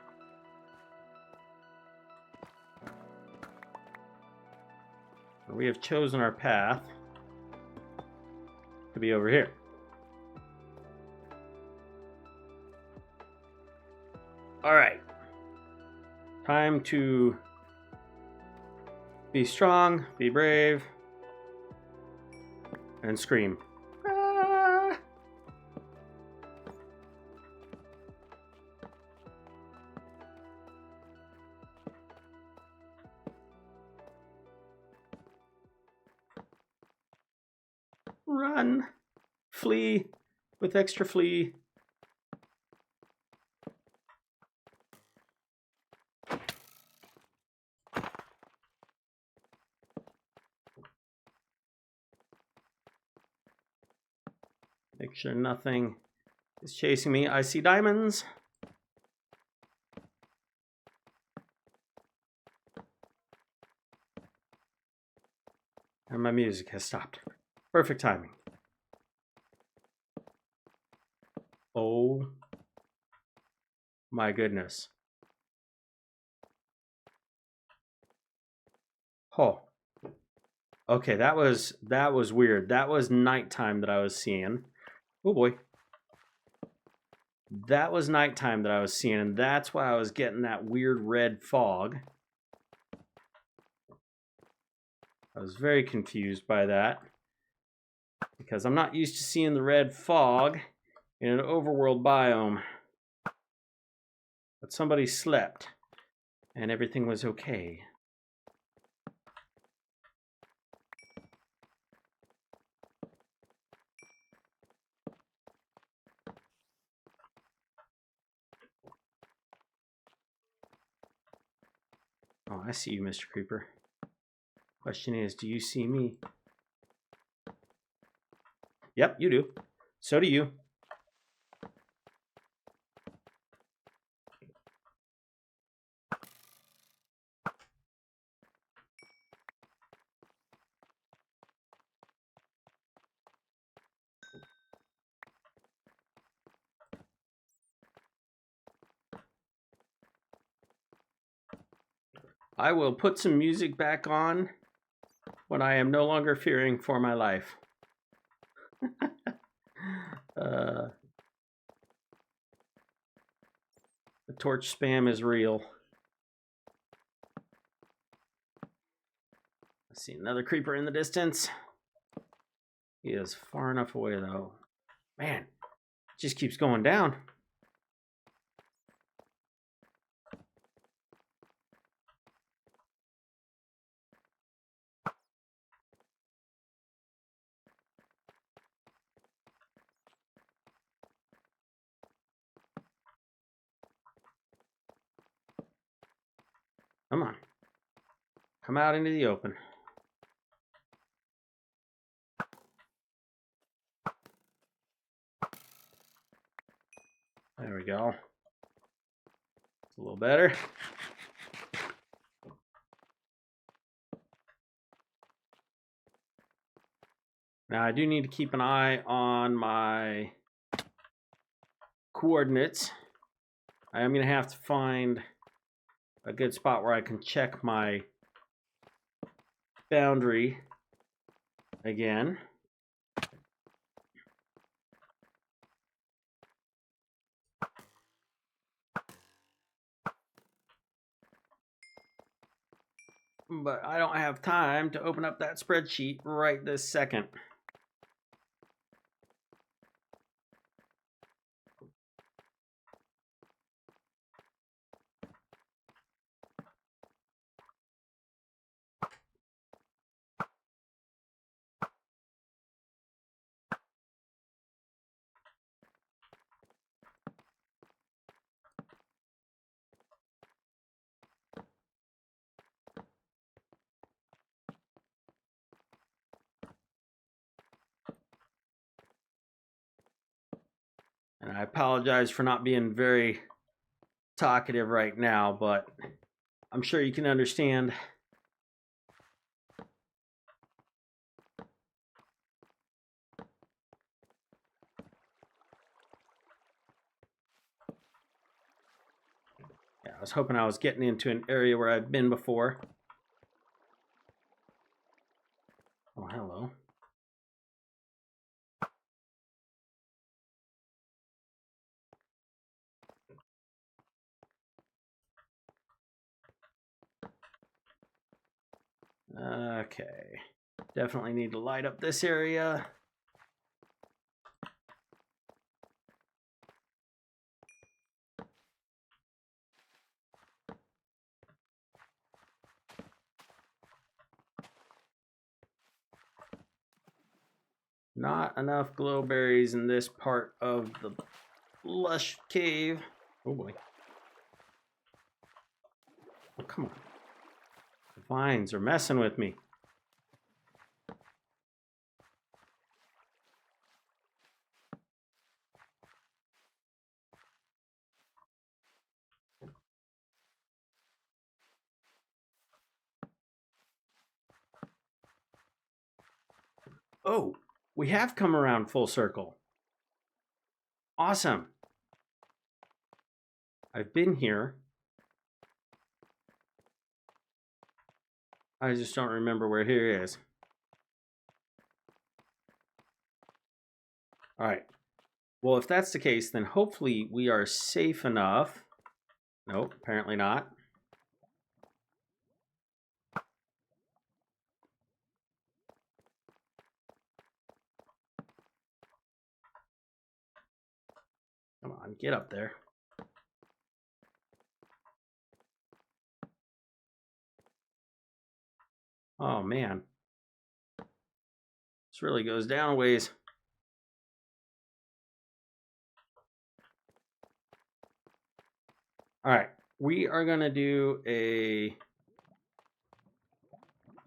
We have chosen our path to be over here. All right. Time to be strong, be brave, and scream. Ah! Run. Flee with extra flee. Make sure nothing is chasing me. I see diamonds. And my music has stopped. Perfect timing. Oh my goodness. Oh. Okay, that was weird. That was nighttime that I was seeing. Oh boy. That was nighttime that I was seeing, and that's why I was getting that weird red fog. I was very confused by that, because I'm not used to seeing the red fog in an overworld biome. But somebody slept, and everything was okay. Oh, I see you, Mr. Creeper. Question is, do you see me? Yep, you do. So do you. I will put some music back on when I am no longer fearing for my life. The torch spam is real. I see another creeper in the distance. He is far enough away though. Man, it just keeps going down. Come on. Come out into the open. There we go. It's a little better. Now I do need to keep an eye on my coordinates. I am going to have to find a good spot where I can check my boundary again. But I don't have time to open up that spreadsheet right this second. I apologize for not being very talkative right now, but I'm sure you can understand. Yeah, I was hoping I was getting into an area where I've been before. Oh, hello. Okay. Definitely need to light up this area. Not enough glowberries in this part of the lush cave. Oh boy. Oh, come on. The vines are messing with me. Oh, we have come around full circle. Awesome. I've been here. I just don't remember where here is. All right. Well, if that's the case, then hopefully we are safe enough. Nope, apparently not. Come on, get up there. Oh, man. This really goes down a ways. All right, we are going to do a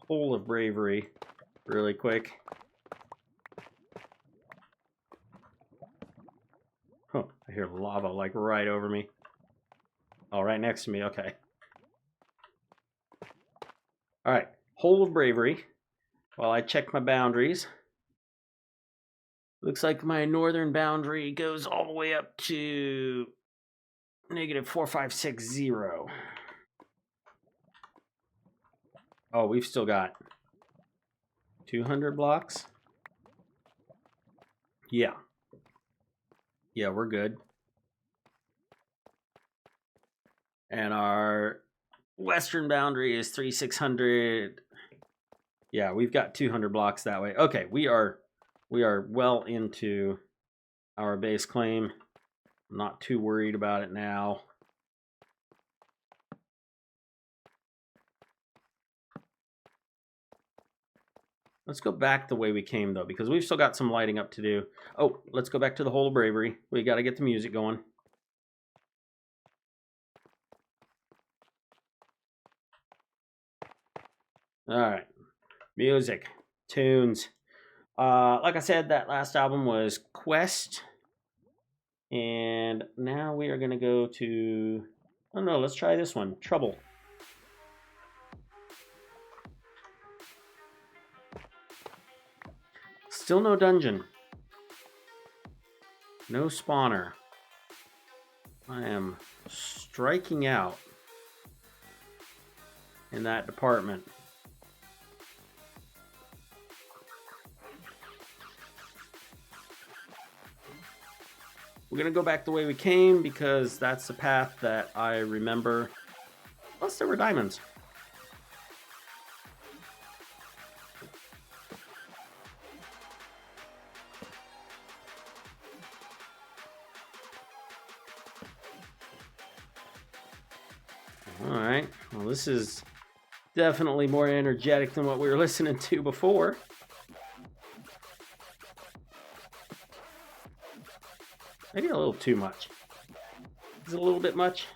hole of bravery really quick. Oh, I hear lava like right over me. Oh, right next to me. Okay. All right, hole of bravery. While I check my boundaries. Looks like my northern boundary goes all the way up to -4560. Oh, we've still got 200 blocks. Yeah. Yeah, we're good. And our western boundary is 3600. Yeah, we've got 200 blocks that way. Okay, we are well into our base claim. I'm not too worried about it now. Let's go back the way we came, though, because we've still got some lighting up to do. Oh, let's go back to the Hole of Bravery. We got to get the music going. All right. Music. Tunes. Like I said, that last album was Quest. And now we are going to go to... Oh, no, let's try this one. Trouble. Still no dungeon. No spawner. I am striking out in that department. We're going to go back the way we came because that's the path that I remember. Plus, there were diamonds. All right. Well, this is definitely more energetic than what we were listening to before. Maybe a little too much. Is it a little bit much?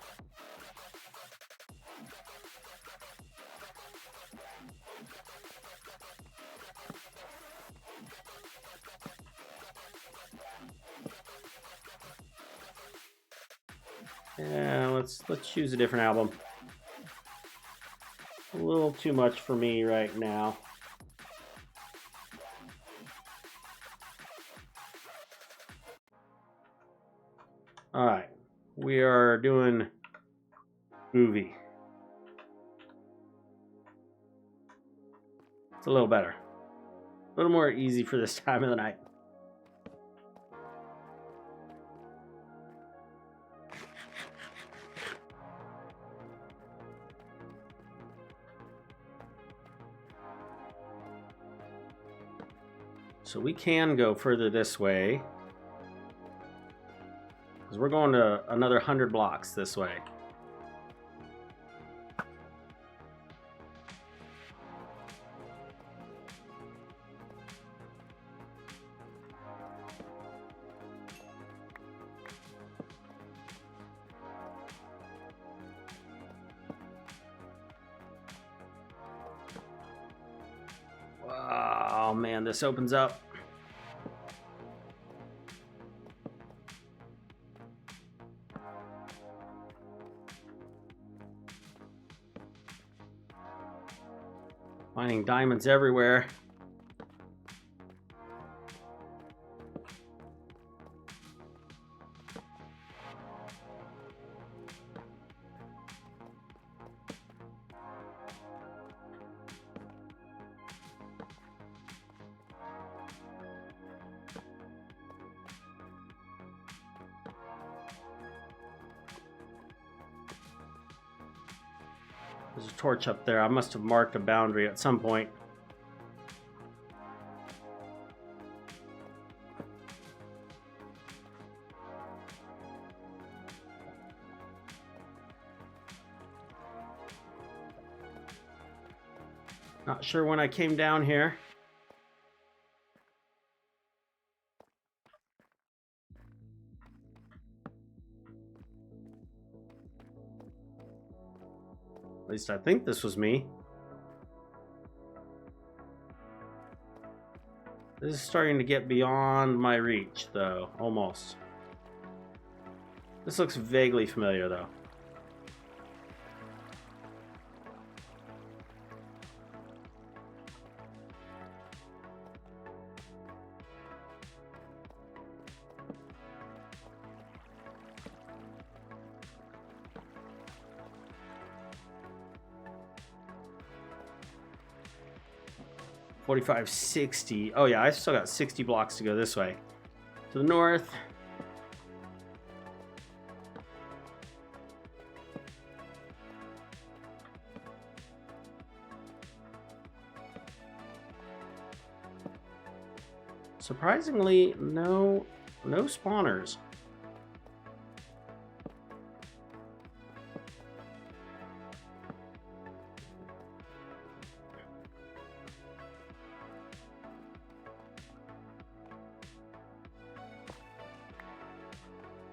Yeah, let's choose a different album. A little too much for me right now. All right, we are doing movie. It's a little better. A little more easy for this time of the night. So we can go further this way, because we're going to another 100 blocks this way. Oh man, this opens up. Finding diamonds everywhere. There's a torch up there. I must have marked a boundary at some point. Not sure when I came down here. At least I think this was me. This is starting to get beyond my reach, though. Almost. This looks vaguely familiar, though. $45.60. Oh yeah, I still got 60 blocks to go this way. To the north. Surprisingly, no spawners.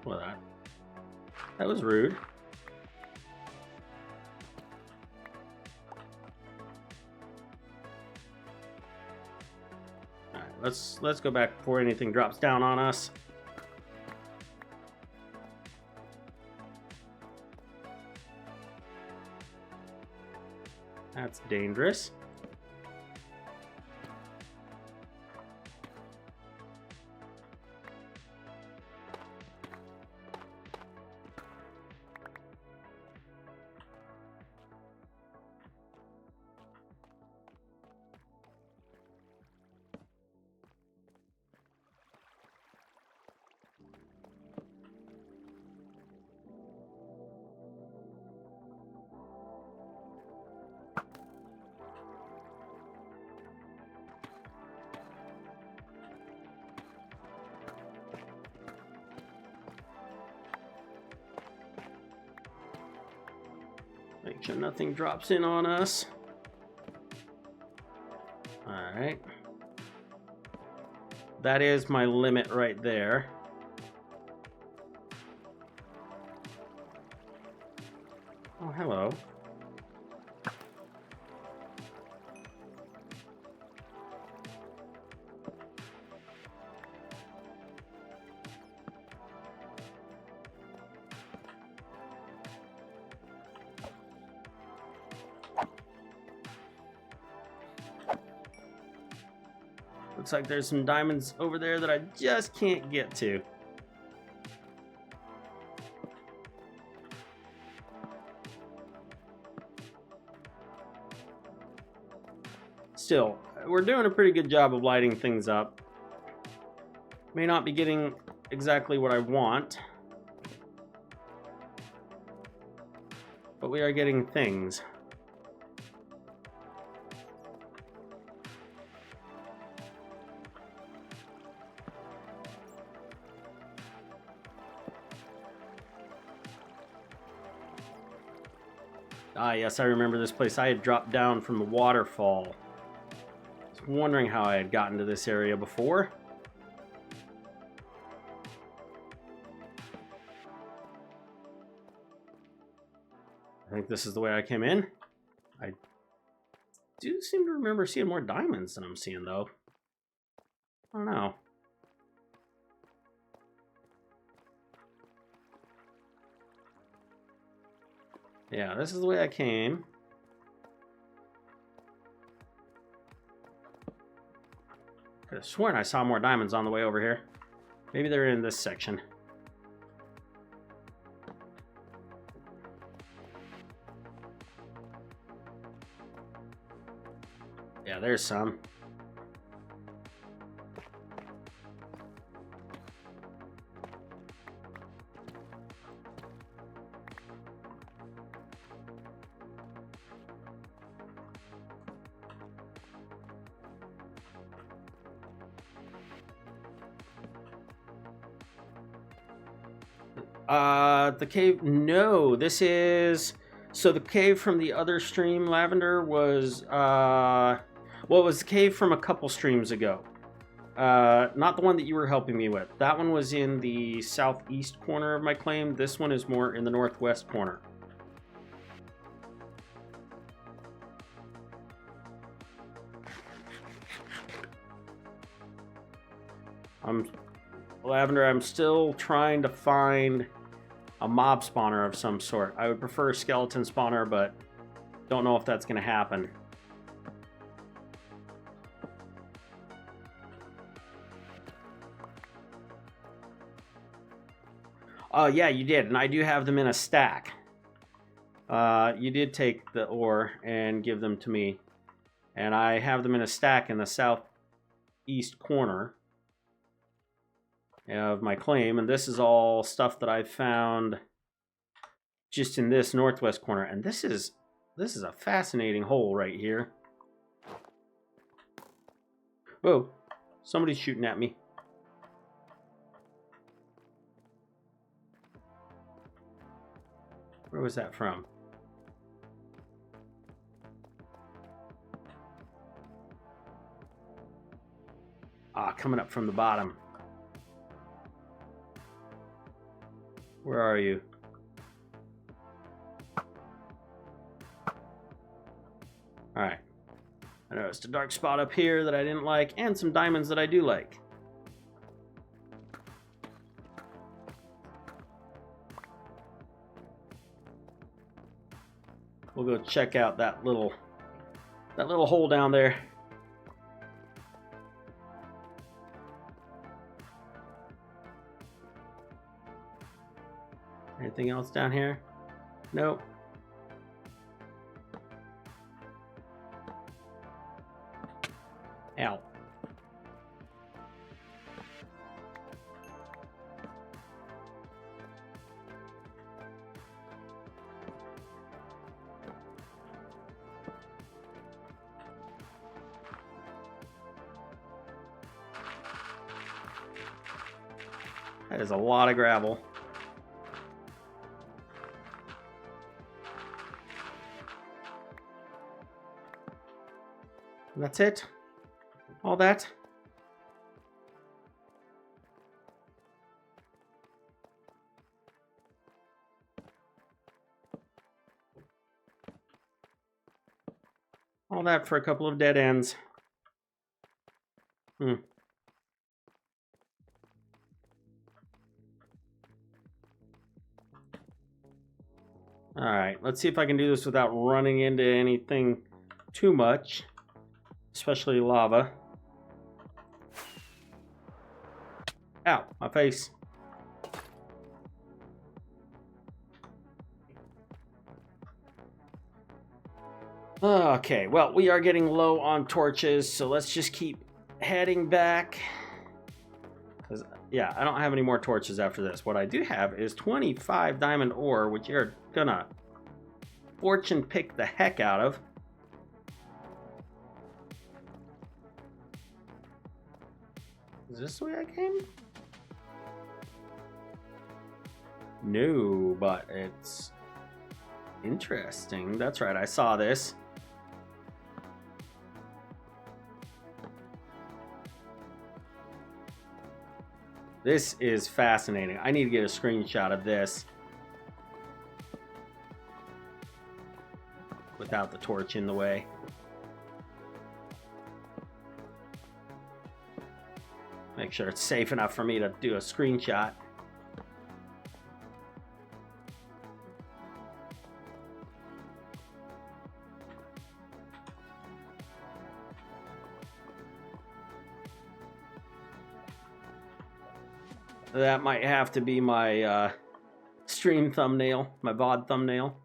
Well, that was rude. All right, let's go back before anything drops down on us. That's dangerous. Make sure nothing drops in on us. All right. That is my limit right there. Oh, hello. Looks like there's some diamonds over there that I just can't get to. Still, we're doing a pretty good job of lighting things up. May not be getting exactly what I want, but we are getting things. Ah, yes, I remember this place. I had dropped down from the waterfall. I was wondering how I had gotten to this area before. I think this is the way I came in. I do seem to remember seeing more diamonds than I'm seeing, though. I don't know. Yeah, this is the way I came. Could have sworn I saw more diamonds on the way over here. Maybe they're in this section. Yeah, there's some. The cave, no, this is, so the cave from the other stream, Lavender, was, well, it was the cave from a couple streams ago. Not the one that you were helping me with. That one was in the southeast corner of my claim. This one is more in the northwest corner. Lavender, I'm still trying to find a mob spawner of some sort. I would prefer a skeleton spawner, but don't know if that's going to happen. Oh, yeah, you did, and I do have them in a stack. You did take the ore and give them to me, and I have them in a stack in the southeast corner of my claim, and this is all stuff that I found just in this northwest corner, and this is a fascinating hole right here. Whoa, somebody's shooting at me. Where was that from? Ah, coming up from the bottom. Where are you? Alright. I noticed a dark spot up here that I didn't like, and some diamonds that I do like. We'll go check out that little hole down there. Anything else down here? Nope. Ow. That is a lot of gravel. And that's it? All that? All that for a couple of dead ends. Alright, let's see if I can do this without running into anything too much. Especially lava. Ow, my face. Okay, well, we are getting low on torches, so let's just keep heading back. Because, yeah, I don't have any more torches after this. What I do have is 25 diamond ore, which you're gonna fortune pick the heck out of. Is this the way I came? No, but it's interesting. That's right, I saw this. This is fascinating. I need to get a screenshot of this without the torch in the way. Make sure it's safe enough for me to do a screenshot. That might have to be my stream thumbnail, my VOD thumbnail.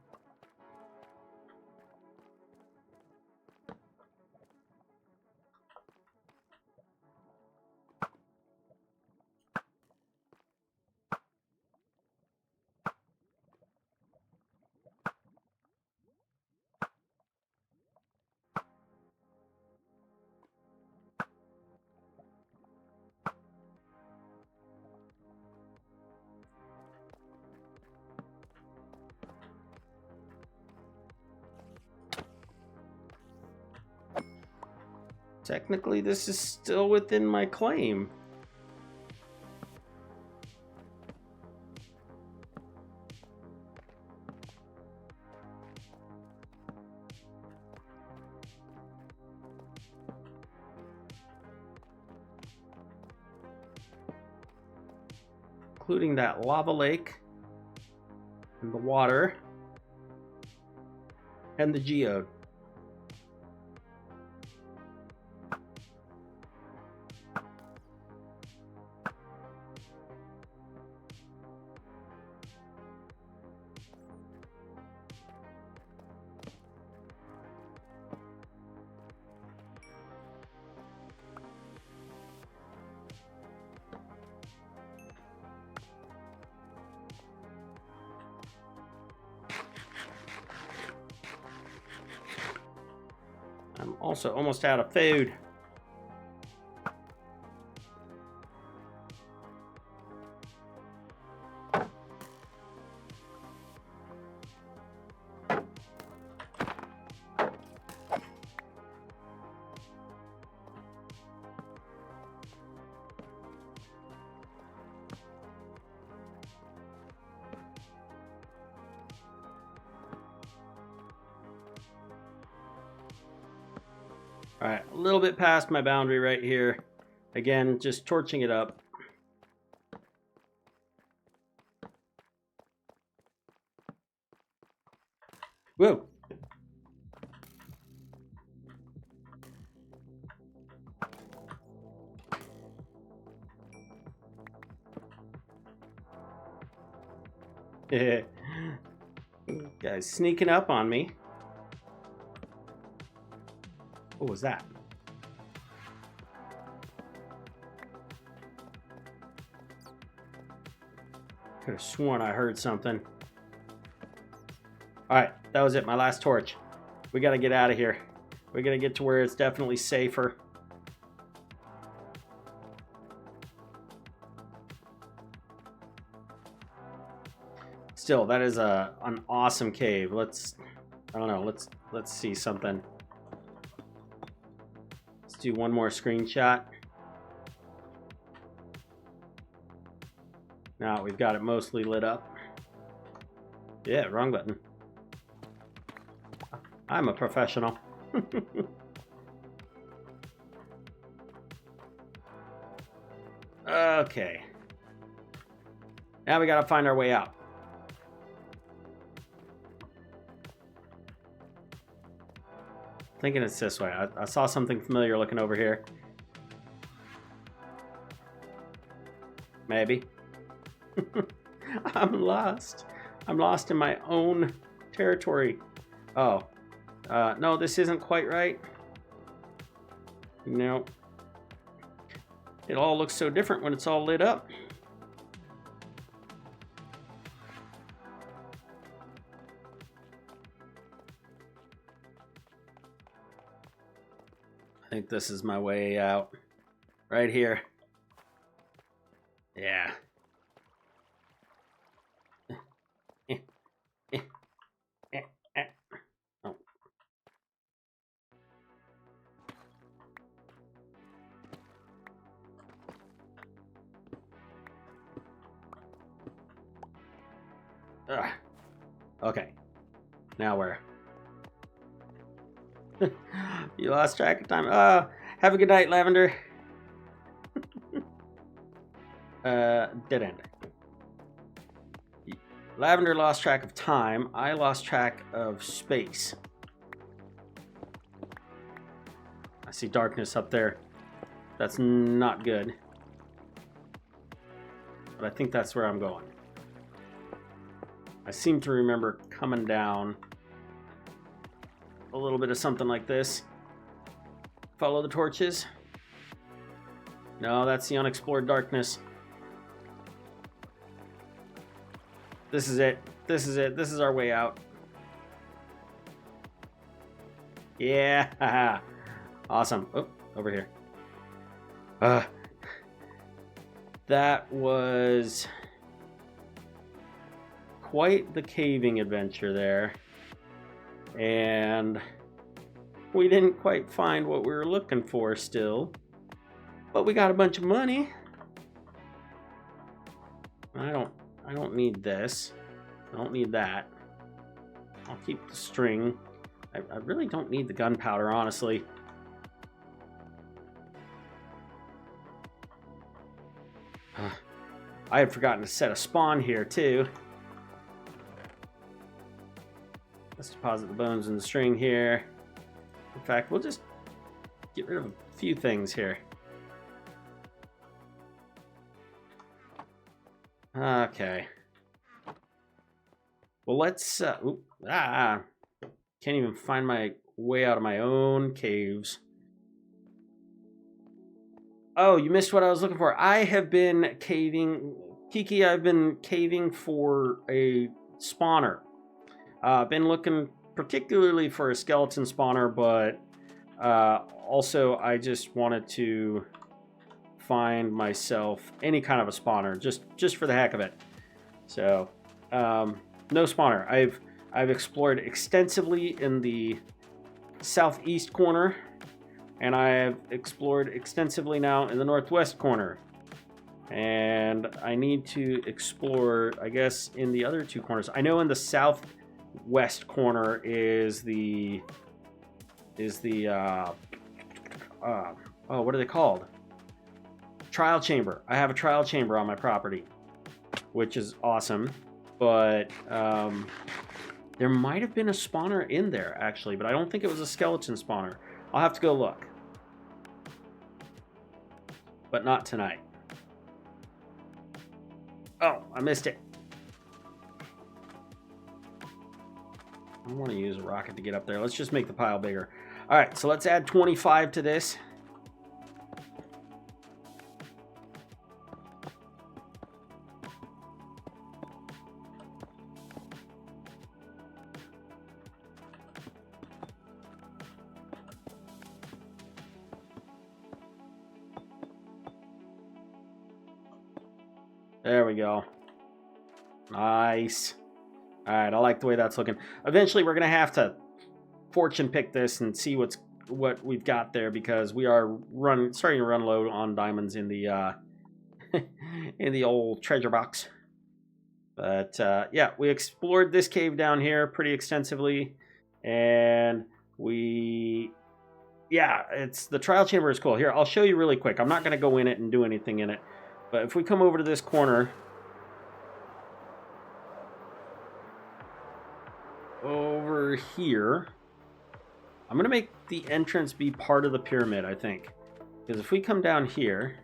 Technically, this is still within my claim. Including that lava lake, and the water, and the geode. I'm also almost out of food. All right, a little bit past my boundary right here. Again, just torching it up. Whoa. Guys sneaking up on me. What was that? Could have sworn I heard something. Alright, that was it. My last torch. We gotta get out of here. We gotta get to where it's definitely safer. Still, that is an awesome cave. I don't know, let's see something. Do one more screenshot. Now we've got it mostly lit up. Yeah, wrong button. I'm a professional. Okay. Now we gotta find our way out. Thinking it's this way. I saw something familiar looking over here. Maybe. I'm lost. I'm lost in my own territory. Oh. No, this isn't quite right. No. It all looks so different when it's all lit up. I think this is my way out. Right here. Yeah. Oh. Ugh. Okay. Now where? You lost track of time. Have a good night, Lavender. Dead end. Lavender lost track of time. I lost track of space. I see darkness up there. That's not good. But I think that's where I'm going. I seem to remember coming down a little bit of something like this. Follow the torches. No, that's the unexplored darkness. This is it. This is it. This is our way out. Yeah. Awesome. Oh, over here. That was quite the caving adventure there. And we didn't quite find what we were looking for still. But we got a bunch of money. I don't need this. I don't need that. I'll keep the string. I really don't need the gunpowder, honestly. I had forgotten to set a spawn here, too. Let's deposit the bones in the string here. In fact, we'll just get rid of a few things here. Okay. Well, let's... can't even find my way out of my own caves. Oh, you missed what I was looking for. I have been caving... Kiki, I've been caving for a spawner. I've been looking particularly for a skeleton spawner, but also I just wanted to find myself any kind of a spawner, just for the heck of it. So, no spawner. I've explored extensively in the southeast corner, and I have explored extensively now in the northwest corner. And I need to explore, I guess, in the other two corners. I know in the southwest corner is the oh, what are they called? Trial chamber. I have a trial chamber on my property, which is awesome. But there might have been a spawner in there, actually, but I don't think it was a skeleton spawner. I'll have to go look. But not tonight. Oh, I missed it. I want to use a rocket to get up there. Let's just make the pile bigger. All right, so let's add 25 to this. There we go. Nice. All right, I like the way that's looking. Eventually, we're gonna have to fortune pick this and see what we've got there, because we are starting to run low on diamonds in the in the old treasure box. But yeah, we explored this cave down here pretty extensively, and it's the trial chamber is cool. Here, I'll show you really quick. I'm not gonna go in it and do anything in it. But if we come over to this corner, over here, I'm going to make the entrance be part of the pyramid, I think. Because if we come down here,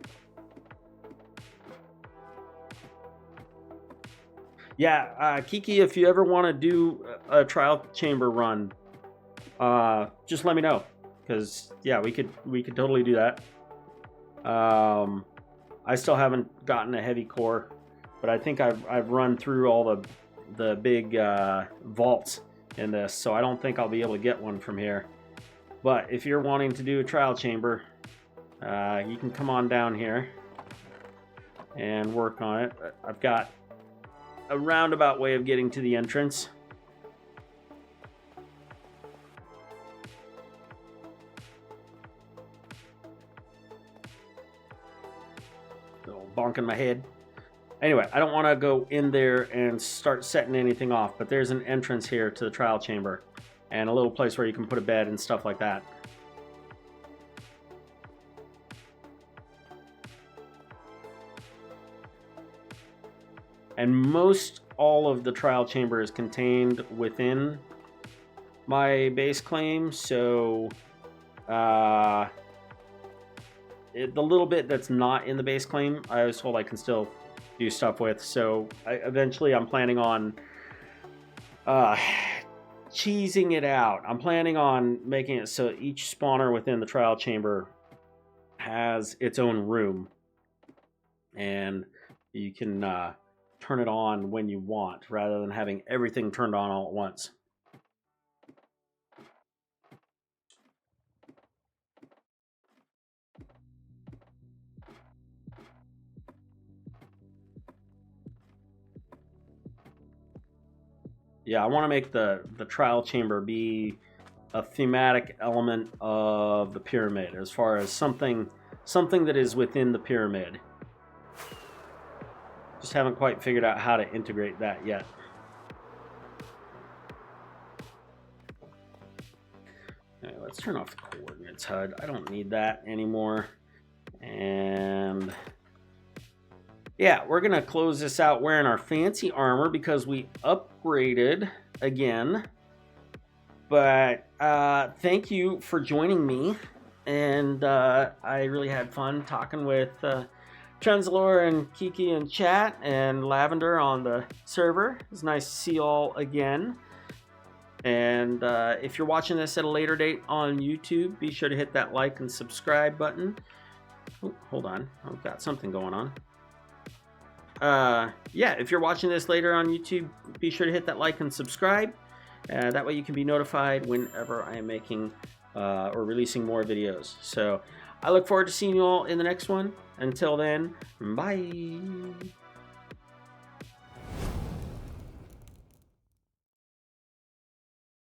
Yeah, Kiki, if you ever want to do a trial chamber run, just let me know, because yeah, we could totally do that. I still haven't gotten a heavy core, but I think I've run through all the big vaults in this, so I don't think I'll be able to get one from here. But if you're wanting to do a trial chamber, you can come on down here and work on it. I've got a roundabout way of getting to the entrance. Little bonk in my head. Anyway, I don't want to go in there and start setting anything off, but there's an entrance here to the trial chamber and a little place where you can put a bed and stuff like that. And most all of the trial chamber is contained within my base claim, so the little bit that's not in the base claim, I was told I can still do stuff with. So eventually I'm planning on cheesing it out. I'm planning on making it so each spawner within the trial chamber has its own room, and you can turn it on when you want rather than having everything turned on all at once. Yeah, I want to make the trial chamber be a thematic element of the pyramid, as far as something that is within the pyramid. Just haven't quite figured out how to integrate that yet. Okay, let's turn off the coordinates HUD. I don't need that anymore. And yeah, we're gonna close this out wearing our fancy armor because we upgraded again. But thank you for joining me, and I really had fun talking with Trenzalore and Kiki in chat and Lavender on the server. It's nice to see you all again. And if you're watching this at a later date on YouTube, be sure to hit that like and subscribe button. Oh, hold on, I've got something going on. Yeah, if you're watching this later on YouTube, be sure to hit that like and subscribe. That way you can be notified whenever I am making or releasing more videos. So I look forward to seeing you all in the next one. Until then, bye.